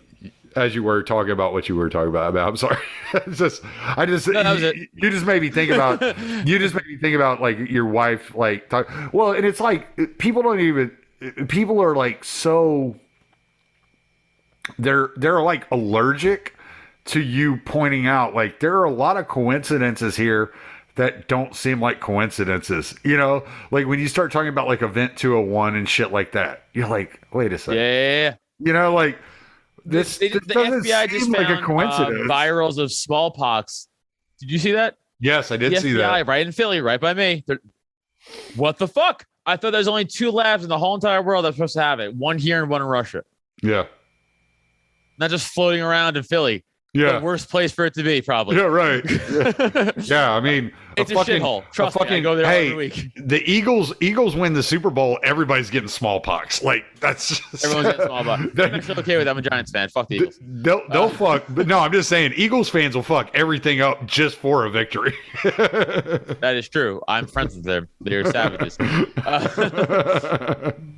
as you were talking about what you were talking about, I'm sorry. You just made me think about, like, your wife, like, and it's like, people are like so, they're like allergic to you pointing out, like, there are a lot of coincidences here that don't seem like coincidences, like when you start talking about like Event 201 and shit like that, you're like, wait a second. Yeah. Like this doesn't FBI seem just like found a coincidence. Virals of smallpox. Did you see that? Yes, I did see that. Right in Philly, right by me. What the fuck? I thought there's only 2 labs in the whole entire world that's supposed to have it. One here and one in Russia. Yeah. Not just floating around in Philly. Yeah. The worst place for it to be, probably. Yeah, right. Yeah, I mean, it's a shithole. Trust me, I go there every week. The Eagles win the Super Bowl, everybody's getting smallpox. Like, that's just... Everyone's getting smallpox. I'm actually okay with that. I'm a Giants fan. Fuck the Eagles. They'll fuck. But no, I'm just saying, Eagles fans will fuck everything up just for a victory. That is true. I'm friends with them. They're savages.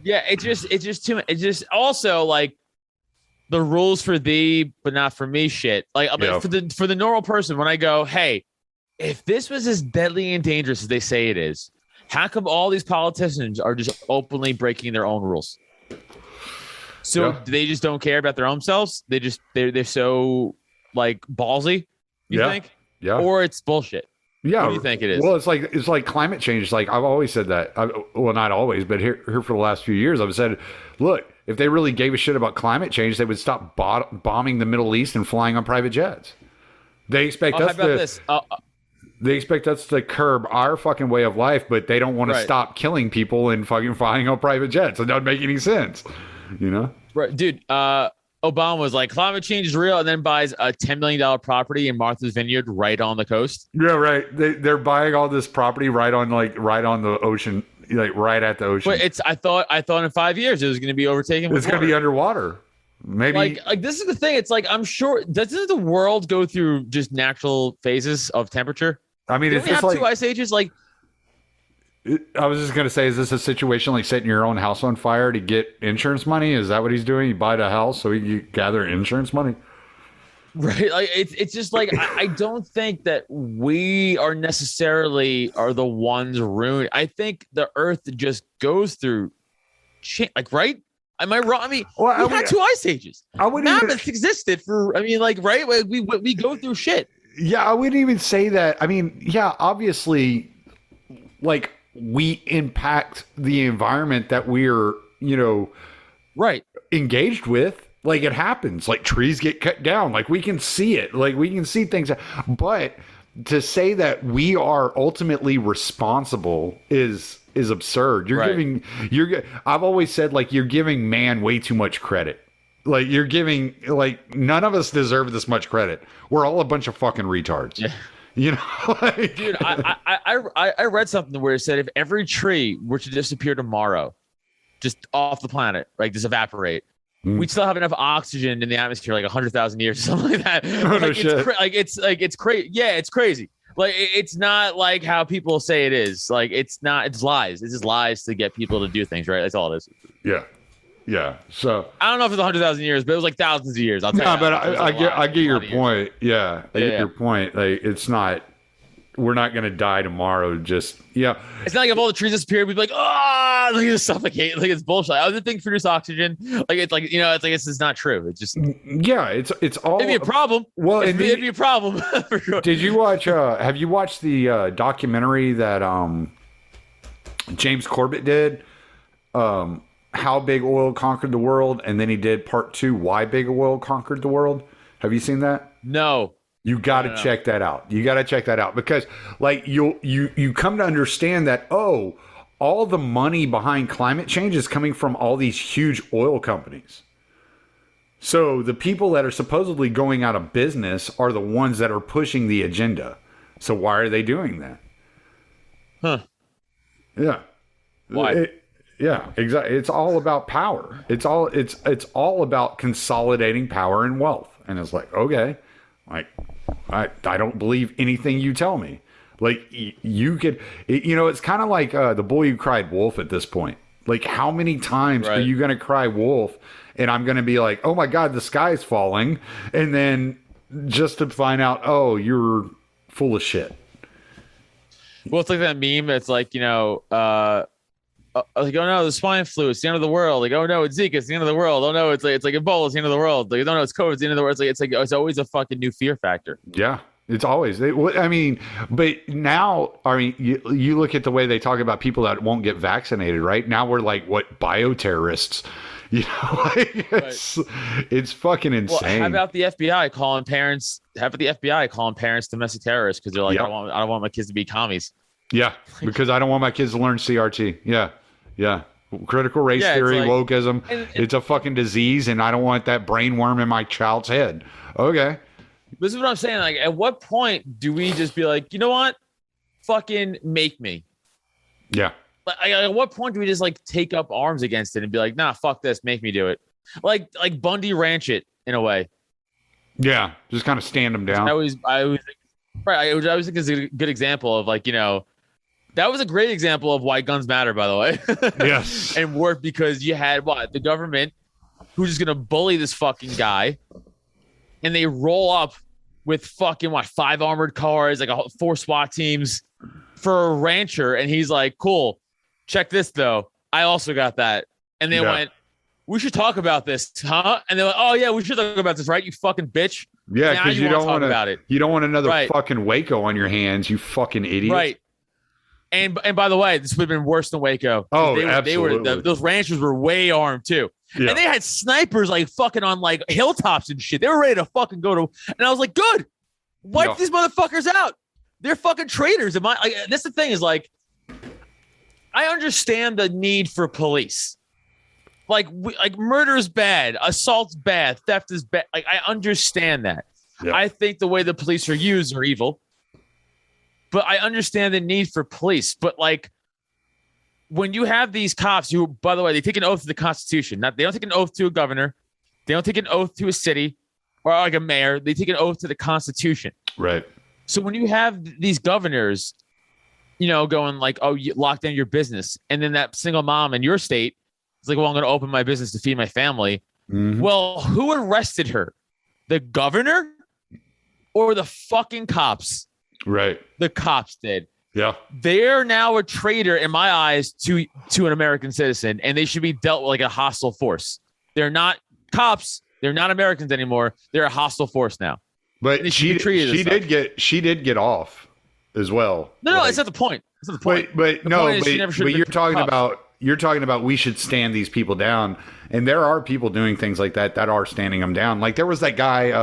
Yeah, it's just too much. It's just also like, the rules for thee, but not for me shit. Like, for the normal person, when I go, hey, if this was as deadly and dangerous as they say it is, how come all these politicians are just openly breaking their own rules? So Yeah. they just don't care about their own selves. They're so like ballsy. You Yeah. think? Yeah. Or it's bullshit. Yeah. What do you think it is? Well, it's like climate change. It's like I've always said that. Well, not always, but here for the last few years, I've said, look, if they really gave a shit about climate change, they would stop bombing the Middle East and flying on private jets. They expect how us about to. this? They expect us to curb our fucking way of life, but they don't want to Right. stop killing people and fucking flying on private jets. It doesn't make any sense, you know? Right, dude. Obama was like, climate change is real, and then buys a $10 million property in Martha's Vineyard right on the coast. Yeah, right. They're buying all this property right on the ocean, like right at the ocean. But I thought in 5 years it was going to be overtaken. It's going to be underwater. Maybe like this is the thing. It's like, I'm sure, doesn't the world go through just natural phases of temperature? I mean, Don't it's we just have like two ice ages. Like, I was just going to say, is this a situation like setting your own house on fire to get insurance money? Is that what he's doing? He bought a house so he could gather insurance money? right? Like it's just like I don't think that we are necessarily are the ones ruined. I think the Earth just goes through, like, right? Am I wrong? I mean, Well, we had two ice ages. I wouldn't even, Mammoth existed for. I mean, like, right? We go through shit. yeah, I wouldn't even say that. I mean, yeah, obviously, like, we impact the environment that we're, Right. engaged with. Like, it happens. Like, trees get cut down. Like, we can see it. Like, we can see things. But to say that we are ultimately responsible is absurd. Right. I've always said, like, you're giving man way too much credit. Like, you're giving, like, none of us deserve this much credit. We're all a bunch of fucking retards. Yeah. Like, Dude, I read something where it said if every tree were to disappear tomorrow, just off the planet, like just evaporate, we'd still have enough oxygen in the atmosphere, like 100,000 years, or something like that. No Like, shit. it's crazy. Yeah, it's crazy. Like it's not like how people say it is. Like it's not. It's lies. It's just lies to get people to do things. Right. That's all it is. yeah. Yeah. So, I don't know if it's 100,000 years, but it was like thousands of years. I'll tell no, you. but It was I a lot. get It was a your lot of years. point. Yeah. I get Yeah. your point. Like, it's not, we're not going to die tomorrow. Just, yeah. It's not like if all the trees disappeared, we'd be like, oh, like it's suffocate. Like it's bullshit. Other things produce oxygen. Like it's like, it's like it's not true. It's just Yeah. It's all. it'd be a problem. Well, it'd be a problem for sure. Did you watch, have you watched the documentary that James Corbett did? How Big Oil Conquered the World, and then he did part 2, Why Big Oil Conquered the World. Have you seen that? No. You got to check that out. You got to check that out because, like, you come to understand that, oh, all the money behind climate change is coming from all these huge oil companies. So the people that are supposedly going out of business are the ones that are pushing the agenda. So why are they doing that? Huh. Yeah. Why? Yeah, exactly. It's all about power. It's all about consolidating power and wealth. And it's like, okay, like I don't believe anything you tell me. Like you could, it's kind of like the boy who cried wolf at this point. Like, how many times are you going to cry wolf? And I'm going to be like, oh my God, the sky's falling. And then just to find out, oh, you're full of shit. Well, it's like that meme. It's like, like, oh no, the swine flu, it's the end of the world. Like, oh no, it's Zika, it's the end of the world. Oh no, it's like Ebola, it's the end of the world. Like, oh no, it's COVID, it's the end of the world. It's always a fucking new fear factor. Yeah, it's always. I mean, but now, I mean, you look at the way they talk about people that won't get vaccinated. Right now, we're like what, bioterrorists. Like, it's fucking insane. Well, how about the FBI calling parents? Domestic terrorists because they're like, I don't want my kids to be commies. Yeah, because I don't want my kids to learn CRT. Yeah. Critical race theory, like, wokeism. It's a fucking disease, and I don't want that brain worm in my child's head. Okay. This is what I'm saying. Like, at what point do we just be like, you know what? Fucking make me. Yeah. Like, at what point do we just like take up arms against it and be like, nah, fuck this, make me do it? Like Bundy ranch it in a way. Yeah, just kind of stand them down. I always think it's a good example of like, that was a great example of why guns matter, by the way. Yes. And worked because you had the government who's just gonna bully this fucking guy, and they roll up with fucking 5 armored cars, like 4 SWAT teams for a rancher, and he's like, cool, check this though, I also got that. And they went, we should talk about this, huh? And they're like, oh yeah, we should talk about this, right? You fucking bitch. Yeah, Now because you wanna don't talk want about it. You don't want another Right. fucking Waco on your hands, you fucking idiot. Right. And by the way, this would have been worse than Waco. Oh, absolutely. Those ranchers were way armed too. Yeah. And they had snipers like fucking on like hilltops and shit. They were ready to fucking go to. And I was like, good. Wipe these motherfuckers out. They're fucking traitors. That's the thing is like, I understand the need for police. Like murder is bad, assault's bad, theft is bad. Like I understand that. Yeah. I think the way the police are used are evil. But I understand the need for police. But like when you have these cops who, by the way, they take an oath to the Constitution. They don't take an oath to a governor. They don't take an oath to a city or like a mayor. They take an oath to the Constitution. Right. So when you have these governors, going like, oh, you lock down your business. And then that single mom in your state is like, well, I'm going to open my business to feed my family. Mm-hmm. Well, who arrested her? The governor or the fucking cops? Right. The cops did. Yeah. They're now a traitor in my eyes to an American citizen, and they should be dealt with like a hostile force. They're not cops. They're not Americans anymore. They're a hostile force now. But she did get off as well. No, it's not the point. It's not the point. But you're talking about we should stand these people down, and there are people doing things like that are standing them down. Like there was that guy.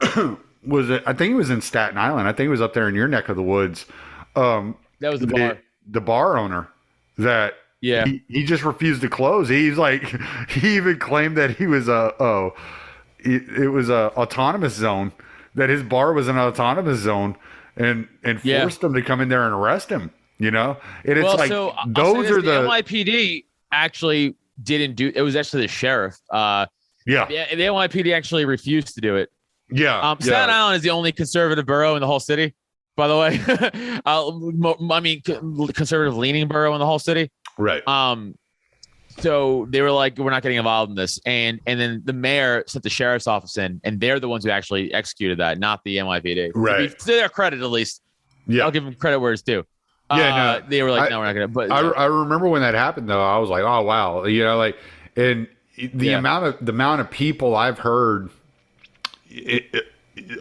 I think he was in Staten Island. I think he was up there in your neck of the woods. That was the bar. The bar owner that he just refused to close. He's like, he even claimed that he was it was a autonomous zone, that his bar was an autonomous zone, and forced them to come in there and arrest him. And it's those are the NYPD actually didn't do. It was actually the sheriff. The NYPD actually refused to do it. Yeah. Staten Island is the only conservative borough in the whole city, by the way. Conservative leaning borough in the whole city. Right. So they were like, we're not getting involved in this. And then the mayor sent the sheriff's office in, and they're the ones who actually executed that, not the NYPD. Right. To their credit, at least. Yeah. I'll give them credit where it's due. They were like, no, we're not going to. But I remember when that happened, though. I was like, oh, wow. And the amount of people I've heard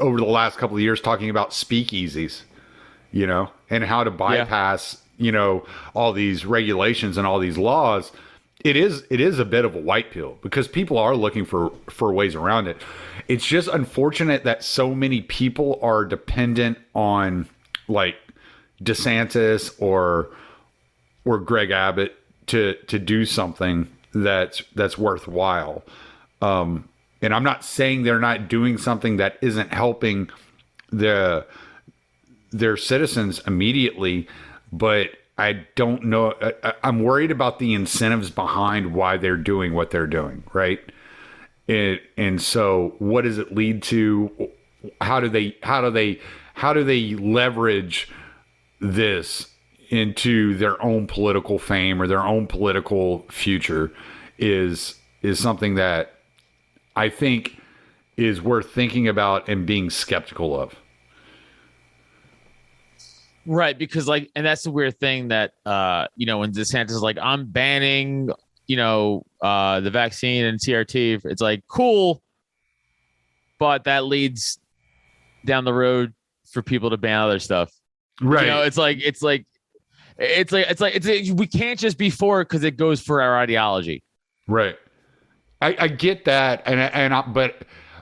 over the last couple of years talking about speakeasies, and how to bypass, all these regulations and all these laws. It is a bit of a white pill because people are looking for ways around it. It's just unfortunate that so many people are dependent on like DeSantis or Greg Abbott to do something that's worthwhile. And I'm not saying they're not doing something that isn't helping their citizens immediately, but I don't know. I'm worried about the incentives behind why they're doing what they're doing, right? And so, what does it lead to? How do they leverage this into their own political fame or their own political future? Is something that I think is worth thinking about and being skeptical of. Right, because and that's the weird thing that when DeSantis is like, I'm banning the vaccine and CRT, it's like cool, but that leads down the road for people to ban other stuff. Right. We can't just be for it because it goes for our ideology. Right. I get that, but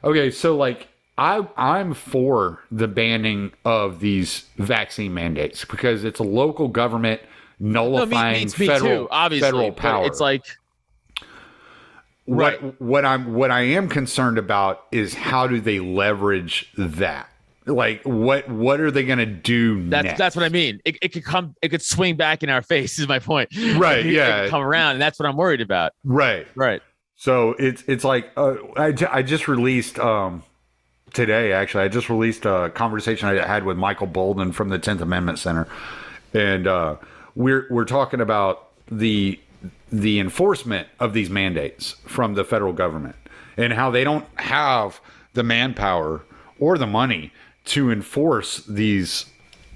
okay, so I'm for the banning of these vaccine mandates because it's a local government nullifying federal power. It's like what I am concerned about is how do they leverage that? Like what are they going to do next? That's what I mean. It could swing back in our face. Is my point. Right. It could come around, and that's what I'm worried about. Right. So it's like I just released today. Actually, I just released a conversation I had with Michael Bolden from the 10th Amendment Center, and we're talking about the enforcement of these mandates from the federal government and how they don't have the manpower or the money to enforce these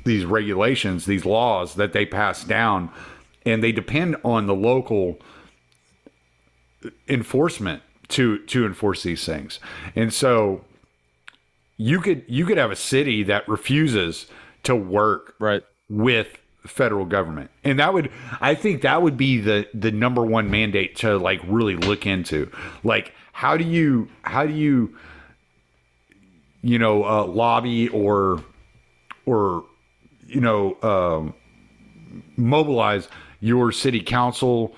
regulations, these laws that they pass down, and they depend on the local enforcement to enforce these things. And so you could have a city that refuses to work with federal government, and I think that would be the number one mandate to like really look into. Like, how do you lobby or mobilize your city council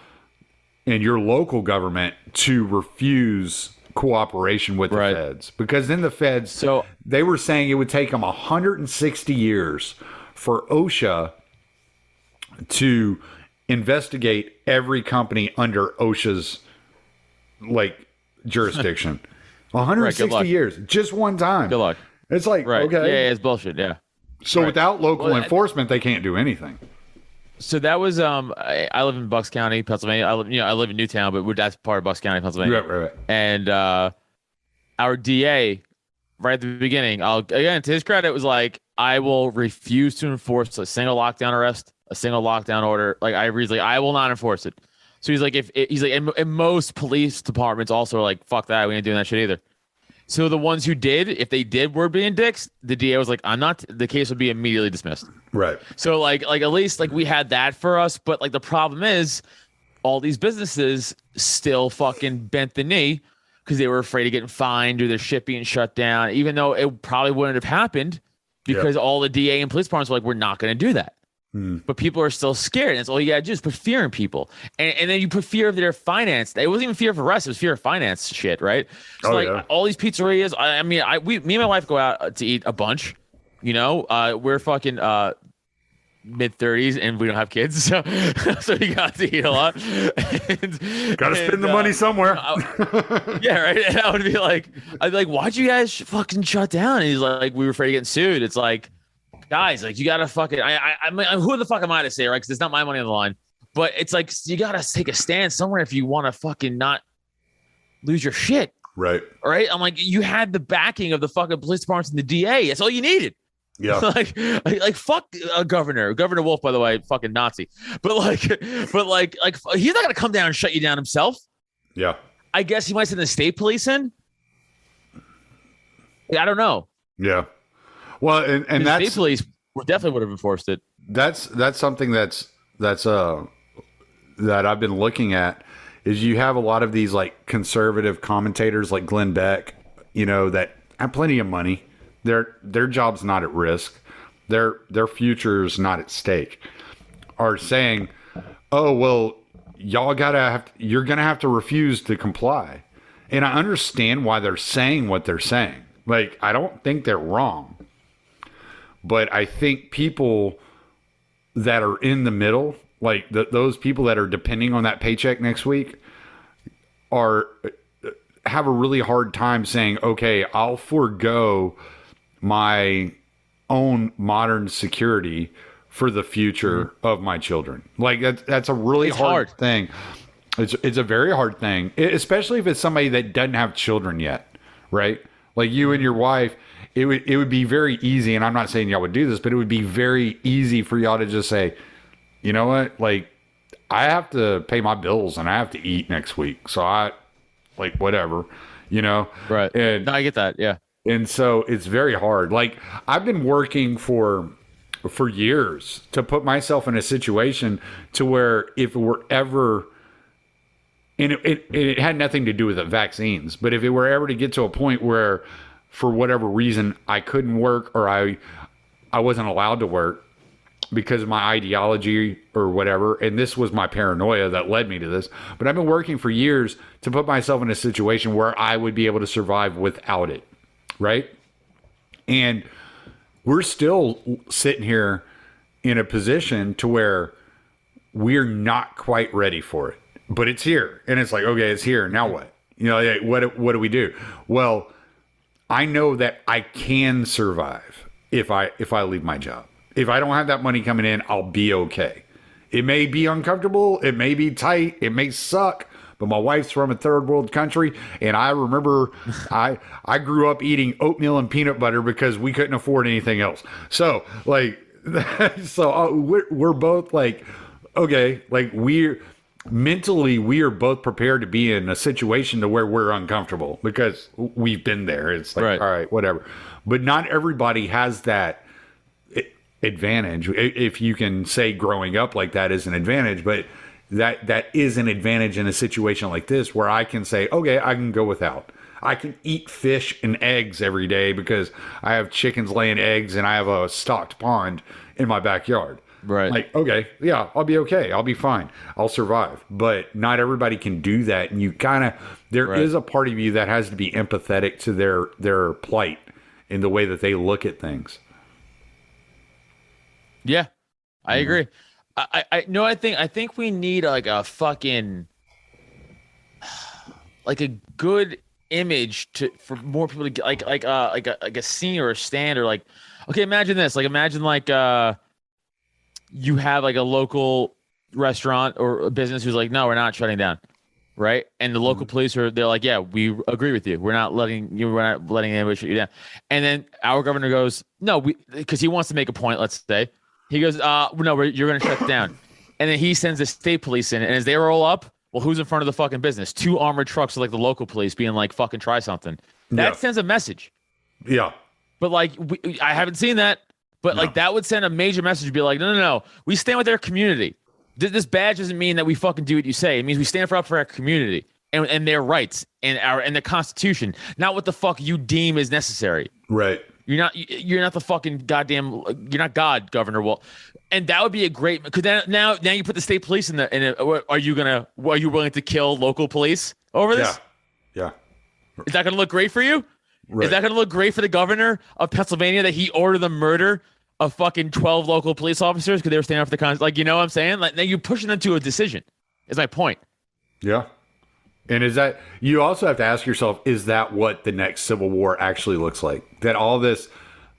and your local government to refuse cooperation with the feds? Because then the feds, they were saying it would take them 160 years for OSHA to investigate every company under OSHA's like jurisdiction. 160 years, just one time. Good luck. It's like, okay. Yeah, it's bullshit. Yeah. So without local enforcement, they can't do anything. So that was I live in Bucks County, Pennsylvania. I live in Newtown, but that's part of Bucks County, Pennsylvania. Right. And our DA, right at the beginning, again, to his credit, was like, I will refuse to enforce a single lockdown arrest, a single lockdown order. Like, I will not enforce it. So he's like, and most police departments also are like, fuck that, we ain't doing that shit either. So the ones who did, if they did, were being dicks. The DA was like, I'm not. The case would be immediately dismissed. Right. So like at least like we had that for us. But like the problem is, all these businesses still fucking bent the knee because they were afraid of getting fined or their shit being shut down, even though it probably wouldn't have happened because all the DA and police departments were like, we're not going to do that. But people are still scared. And it's all you got to do is put fear in people. And then you put fear of their finance. It wasn't even fear of arrest. It was fear of finance shit, right? So all these pizzerias, me and my wife go out to eat a bunch. We're fucking mid-30s and we don't have kids. So you got to eat a lot. Got to spend the money somewhere. Yeah, right? And I'd be like, why'd you guys fucking shut down? And he's like, we were afraid of getting sued. It's like, guys, like, you gotta fucking. I mean, who the fuck am I to say, right? Because it's not my money on the line. But it's like, you gotta take a stand somewhere if you want to fucking not lose your shit. Right. All right. I'm like, you had the backing of the fucking police departments and the DA. That's all you needed. Yeah. like fuck Governor Wolf, by the way, fucking Nazi. But he's not gonna come down and shut you down himself. Yeah. I guess he might send the state police in. I don't know. Yeah. Well, and that's state police definitely would have enforced it. That's something that I've been looking at. Is you have a lot of these like conservative commentators like Glenn Beck, that have plenty of money. Their job's not at risk. Their future's not at stake. Are saying, oh well, you're gonna have to refuse to comply. And I understand why they're saying what they're saying. Like, I don't think they're wrong. But I think people that are in the middle, like those people that are depending on that paycheck next week, have a really hard time saying, okay, I'll forego my own modern security for the future of my children. Like, that's a really hard thing. It's a very hard thing, especially if it's somebody that doesn't have children yet, right? Like you and your wife. It would be very easy, and I'm not saying y'all would do this, but it would be very easy for y'all to just say, you know what, like, I have to pay my bills and I have to eat next week, so I, like, whatever, Right. And no, I get that, yeah. And so it's very hard. Like, I've been working for years to put myself in a situation to where if it were ever, and it had nothing to do with the vaccines, but if it were ever to get to a point where, for whatever reason, I couldn't work or I wasn't allowed to work because of my ideology or whatever. And this was my paranoia that led me to this. But I've been working for years to put myself in a situation where I would be able to survive without it. Right. And we're still sitting here in a position to where we're not quite ready for it. But it's here. And it's like, okay, it's here. Now what? What do we do? Well, I know that I can survive if I leave my job. If I don't have that money coming in, I'll be okay. It may be uncomfortable. It may be tight. It may suck. But my wife's from a third world country. And I remember I grew up eating oatmeal and peanut butter because we couldn't afford anything else. So like, we're both like, okay, like mentally we are both prepared to be in a situation to where we're uncomfortable because we've been there. It's like, Right. all right, whatever. But not everybody has that advantage. If you can say growing up like that is an advantage, but that is an advantage in a situation like this where I can say, okay, I can go without. I can eat fish and eggs every day because I have chickens laying eggs and I have a stocked pond in my backyard. Right. Like, okay, yeah, I'll be okay. I'll be fine. I'll survive. But not everybody can do that. And you kind of, there is a part of you that has to be empathetic to their plight in the way that they look at things. Yeah, I agree. I think we need like a fucking, like a good image for more people to get like a scene or a stand or like, okay, imagine this. Like imagine like you have like a local restaurant or a business who's like, no, we're not shutting down, right? And the local police they're like, yeah, we agree with you. We're not letting anybody shut you down. And then our governor goes, no, because he wants to make a point. Let's say he goes, no, you're going to shut down. And then he sends the state police in, and as they roll up, well, who's in front of the fucking business? 2 armored trucks with like the local police being like, fucking try something. That sends a message. Yeah. But like, I haven't seen that. But like, that would send a major message to be like, no. We stand with our community. This badge doesn't mean that we fucking do what you say. It means we stand up for our community and their rights and the Constitution, not what the fuck you deem is necessary. Right. You're not the fucking goddamn. You're not God, Governor. Well, and that would be a great. Because now you put the state police in the. Are you willing to kill local police over this? Yeah. Is that gonna look great for you? Right. Is that gonna look great for the governor of Pennsylvania that he ordered the murder of fucking 12 local police officers because they were standing up for the Constitution? Like, you know what I'm saying? Like, now you're pushing them to a decision. Is my point. Yeah. And is that, you also have to ask yourself, is that what the next Civil War actually looks like? That all this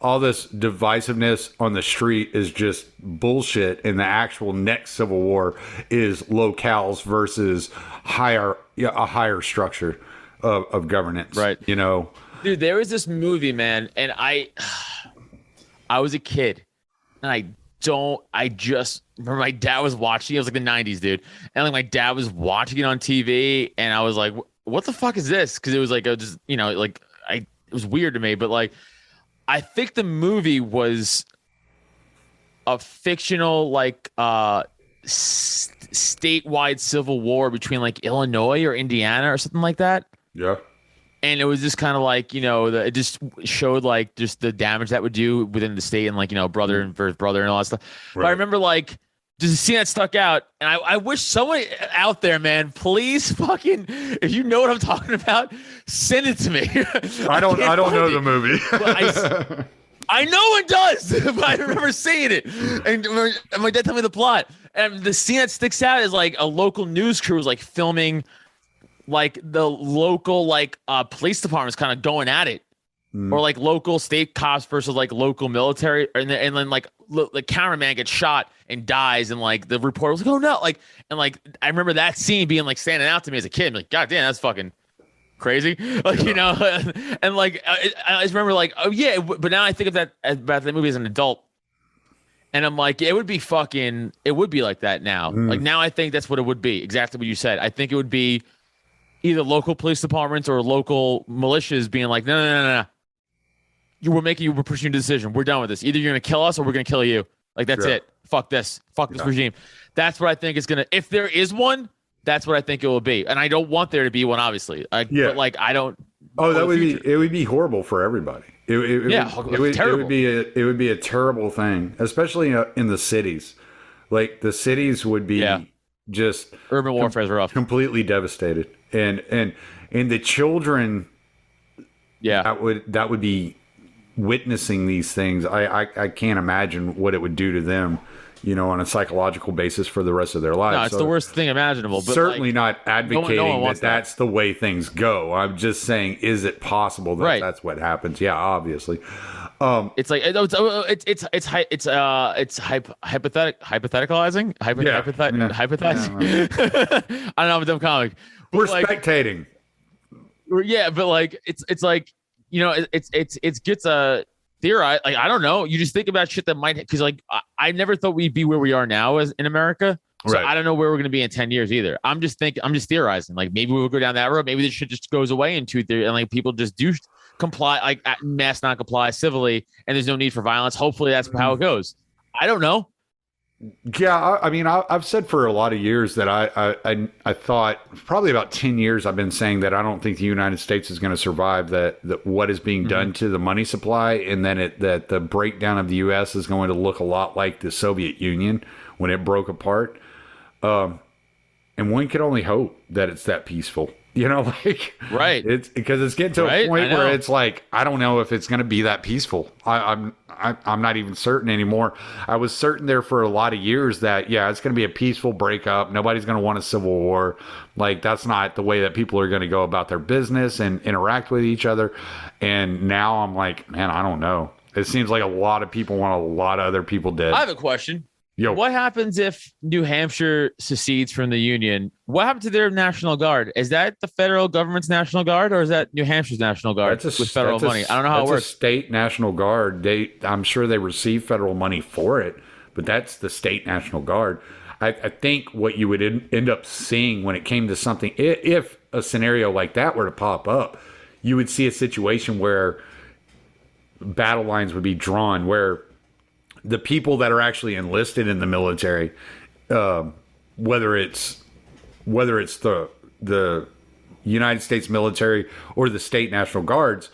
divisiveness on the street is just bullshit, and the actual next Civil War is locales versus a higher structure of governance. Right. You know? Dude, there was this movie, man, and I was a kid, and I just remember my dad was watching it. It was like the 90s, dude. And like my dad was watching it on TV, and I was like, what the fuck is this? Because it was like, it was weird to me. But like, I think the movie was a fictional, like, statewide civil war between like Illinois or Indiana or something like that. Yeah. And it was just kind of like, it just showed like just the damage that would do within the state and like, brother and versus brother and all that stuff. Right. But I remember like just seeing that stuck out. And I wish someone out there, man, please fucking, if you know what I'm talking about, send it to me. I don't know the movie. I know one does, but I remember seeing it. And my dad told me the plot. And the scene that sticks out is like a local news crew was like filming like the local like police departments kind of going at it, or like local state cops versus like local military, and then like the cameraman gets shot and dies, and like the reporter was like, oh no, like, and like I remember that scene being like standing out to me as a kid, like, god damn, that's fucking crazy, like, and like I just remember like, oh yeah, but now I think of that about that movie as an adult, and I'm like, it would be like that now. Like now I think that's what it would be, exactly what you said. I think it would be either local police departments or local militias being like, no. We're pushing a decision. We're done with this. Either you're going to kill us or we're going to kill you. Like, that's it. Fuck this. Fuck this regime. That's what I think is going to, if there is one, that's what I think it will be. And I don't want there to be one, obviously. But like, I don't. Oh, it would be horrible for everybody. It would be a terrible thing, especially in the cities. Like the cities would be just urban warfare is rough. Completely devastated. And the children that would be witnessing these things. I can't imagine what it would do to them, on a psychological basis for the rest of their lives. No, it's the worst thing imaginable. But certainly not advocating that's the way things go. I'm just saying, is it possible that that's what happens? Yeah, obviously. It's like it's hypotheticalizing. Hypothesizing. I don't know, I'm a dumb comic. We're spectating. Yeah, but like it's like it gets a theory. Like I don't know. You just think about shit that might, because like I never thought we'd be where we are now as in America. So Right. I don't know where we're going to be in 10 years either. I'm just theorizing. Like maybe we'll go down that road. Maybe this shit just goes away in 2 years, and like people just do comply, like mass not comply civilly, and there's no need for violence. Hopefully that's how it goes. I don't know. Yeah, I mean, I've said for a lot of years that I thought probably about 10 years I've been saying that I don't think the United States is going to survive that what is being done to the money supply, and then that the breakdown of the U.S. is going to look a lot like the Soviet Union when it broke apart. And one could only hope that it's that peaceful, like Right. It's because it's getting to a point where it's like, I don't know if it's going to be that peaceful. I'm not even certain anymore. I was certain there for a lot of years that, yeah, it's going to be a peaceful breakup. Nobody's going to want a civil war. Like, that's not the way that people are going to go about their business and interact with each other. And now I'm like, man, I don't know. It seems like a lot of people want a lot of other people dead. I have a question. Yo. What happens if New Hampshire secedes from the Union? What happened to their National Guard? Is that the federal government's National Guard, or is that New Hampshire's National Guard with federal money? I don't know how it works. That's a state National Guard. I'm sure they receive federal money for it, but that's the state National Guard. I think what you would end up seeing when it came to something, if a scenario like that were to pop up, you would see a situation where battle lines would be drawn, where the people that are actually enlisted in the military, whether it's the United States military or the state National Guards,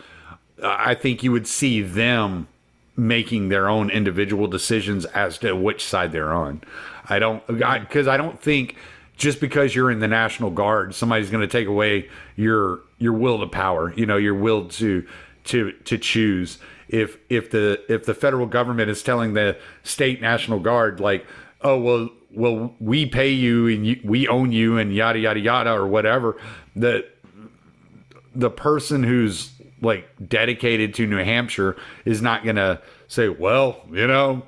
I think you would see them making their own individual decisions as to which side they're on. Because I don't think just because you're in the National Guard, somebody's going to take away your will to power, your will to choose. If the federal government is telling the state National Guard, like, oh, well, we pay you and we own you and yada yada yada or whatever, the person who's like dedicated to New Hampshire is not going to say, well,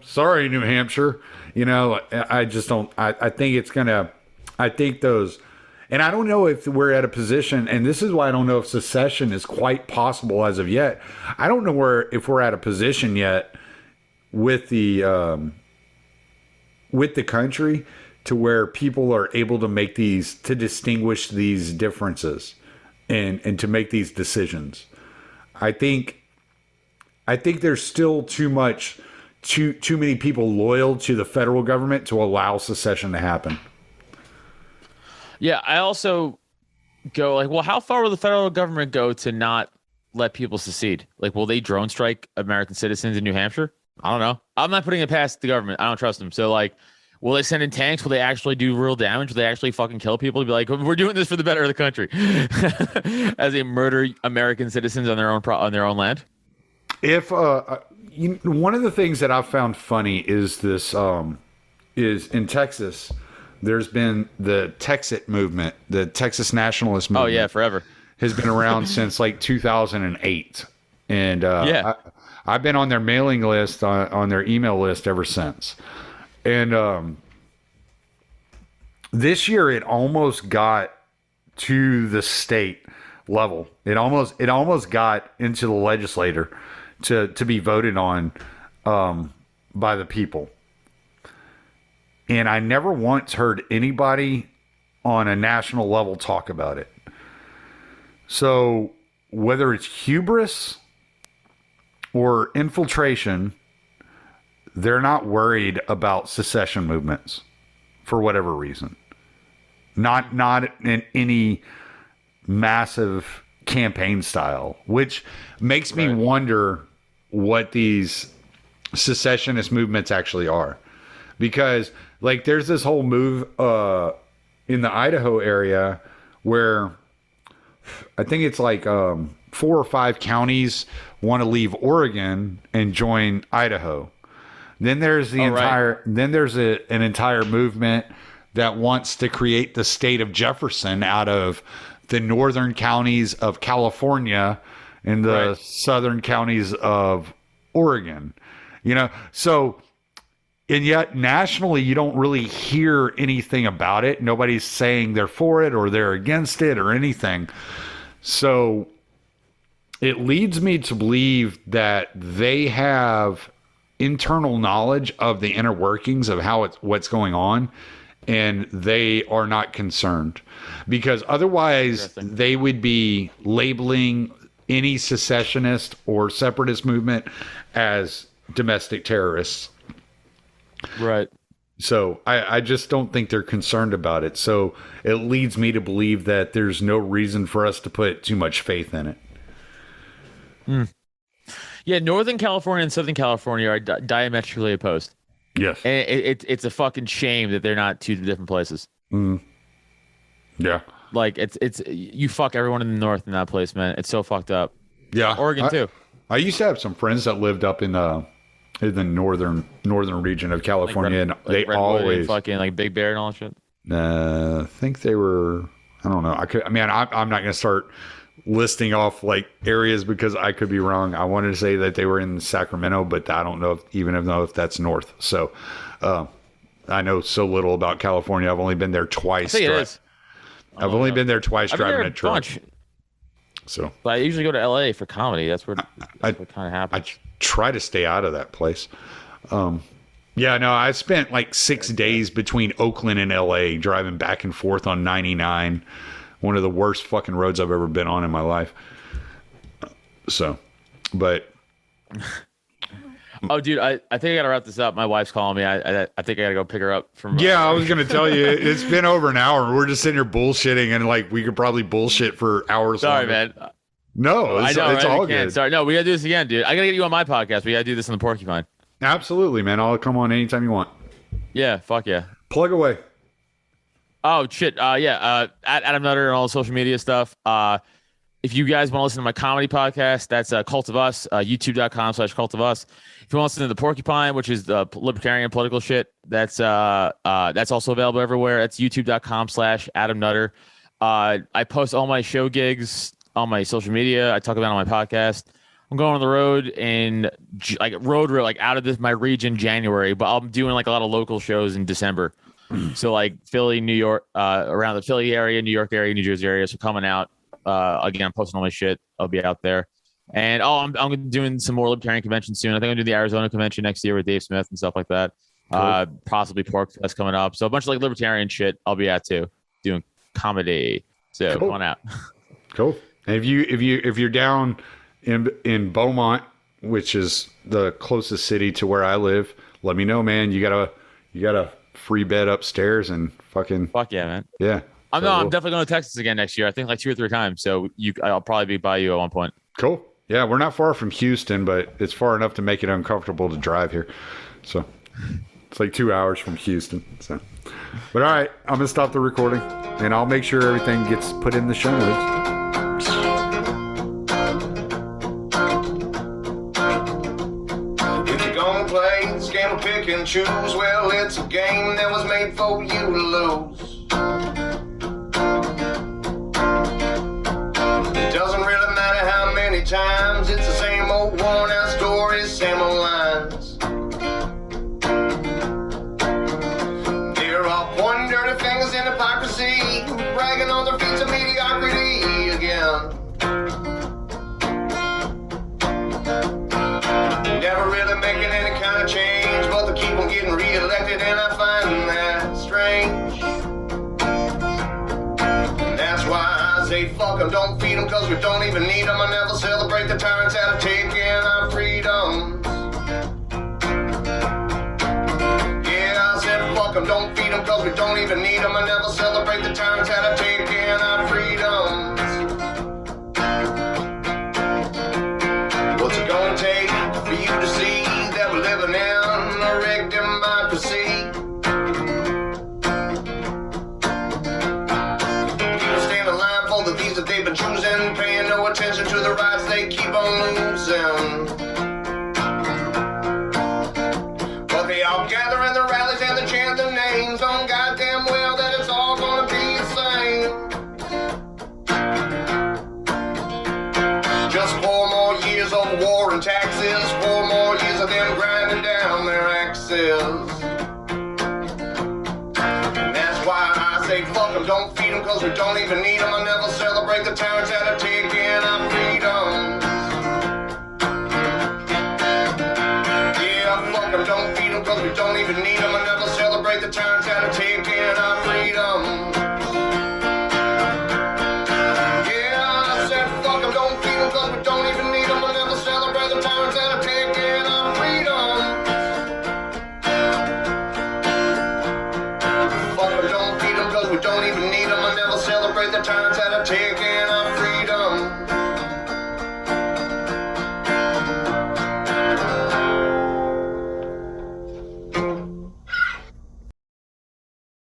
sorry, New Hampshire. I just don't. I think it's gonna. I think those. And I don't know if we're at a position, and this is why I don't know if secession is quite possible as of yet. I don't know if we're at a position yet with the country to where people are able to distinguish these differences and to make these decisions. I think there's still too many people loyal to the federal government to allow secession to happen. Yeah, I also go like, well, how far will the federal government go to not let people secede? Like, will they drone strike American citizens in New Hampshire? I don't know. I'm not putting it past the government. I don't trust them. So, like, will they send in tanks? Will they actually do real damage? Will they actually fucking kill people? Be like, we're doing this for the better of the country, as they murder American citizens on their own land. If one of the things that I've found funny is this is in Texas. There's been the Texit movement, the Texas nationalist movement. Oh yeah, forever. Has been around since like 2008, and I've been on their mailing list, on their email list ever since. And this year, it almost got to the state level. It almost got into the legislature to be voted on by the people. And I never once heard anybody on a national level talk about it. So whether it's hubris or infiltration, they're not worried about secession movements for whatever reason. Not in any massive campaign style, which makes me wonder what these secessionist movements actually are. Because like there's this whole move in the Idaho area where I think it's like 4 or 5 counties want to leave Oregon and join Idaho. Then there's an entire movement that wants to create the state of Jefferson out of the northern counties of California and the southern counties of Oregon. So. And yet, nationally, you don't really hear anything about it. Nobody's saying they're for it or they're against it or anything. So it leads me to believe that they have internal knowledge of the inner workings of what's going on, and they are not concerned, because otherwise they would be labeling any secessionist or separatist movement as domestic terrorists. Right. So I just don't think they're concerned about it. So it leads me to believe that there's no reason for us to put too much faith in it. Yeah, Northern California and Southern California are diametrically opposed. Yes. And it's a fucking shame that they're not two different places. Yeah. Like it's you fuck everyone in the north in that place, man. It's so fucked up. Yeah. Oregon too. I used to have some friends that lived up in the northern region of California, and they Redwood always and fucking like Big Bear and all that shit. I think they were. I don't know. I'm not going to start listing off like areas because I could be wrong. I wanted to say that they were in Sacramento, but I don't know if that's north. So I know so little about California. I've only been there twice. I think it is. I've only been there twice driving a truck. Bunch. So, but I usually go to LA for comedy. That's what kind of happens. I try to stay out of that place. Yeah, no, I spent like 6 days between Oakland and LA driving back and forth on 99. One of the worst fucking roads I've ever been on in my life. So, but. Oh, dude, I think I got to wrap this up. My wife's calling me. I think I got to go pick her up from. Yeah, I was going to tell you, it's been over an hour. We're just sitting here bullshitting, and like we could probably bullshit for hours. Sorry, longer. man. No, I know, it's right? all good. Sorry, no, we got to do this again, dude. I got to get you on my podcast. We got to do this on the Porcupine. Absolutely, man. I'll come on anytime you want. Yeah, fuck yeah. Plug away. Oh, shit. At Adam Nutter and all the social media stuff. If you guys want to listen to my comedy podcast, that's Cult of Us, youtube.com/Cult of Us. If you want to listen to the Porcupine, which is the libertarian political shit, that's also available everywhere. That's youtube.com/Adam Nutter. I post all my show gigs on my social media. I talk about it on my podcast. I'm going on the road in like out of my region January, but I'm doing like a lot of local shows in December. So like Philly, New York, around the Philly area, New York area, New Jersey area. So coming out again, I'm posting all my shit. I'll be out there. And I'm doing some more libertarian conventions soon. I think I'm doing the Arizona convention next year with Dave Smith and stuff like that. Cool. Possibly Pork Fest coming up. So a bunch of like libertarian shit I'll be at too, doing comedy. So cool. Come on out. Cool. And if you're down in Beaumont, which is the closest city to where I live, let me know, man. You got a free bed upstairs and fucking fuck yeah, man. Yeah. I'm definitely going to Texas again next year. I think like 2 or 3 times. So I'll probably be by you at one point. Cool. Yeah, we're not far from Houston, but it's far enough to make it uncomfortable to drive here. So it's like 2 hours from Houston. So, but all right, I'm gonna stop the recording, and I'll make sure everything gets put in the show notes. If you're gonna play this game of pick and choose, well, it's a game that was made for you to lose. It doesn't really matter how many times, it's the same old worn out stories, same old lines. They're all pointing dirty fingers in hypocrisy, bragging on their feats of mediocrity again. Never really making any kind of change, but they keep on getting re-elected, and I find that strange. And that's why I say fuck them, don't feed them, cause we don't even need them. I never celebrate the tyrants out of taking our freedoms. Yeah, I said fuck them, don't feed them, cause we don't even need them. I never celebrate the tyrants out of taking our freedoms. What's it gonna take for you to see that we're living in a rigged democracy? People stand in line for the things that they've been choosing, paying no attention to the rights they keep on losing. But they all gather in the rallies and they chant their names on goddamn well that it's all gonna be the same. Just 4 more years of war and taxes, 4 more years of them grinding down their axes. And that's why I say fuck them, don't feed them, cause we don't even need them. I never celebrate the tyrants that are taking our freedoms. Yeah, fuck them, don't feed them, cause we don't even need them. I never celebrate the tyrants that are taking our don't even need them. I never celebrate the times that I've taken. I'm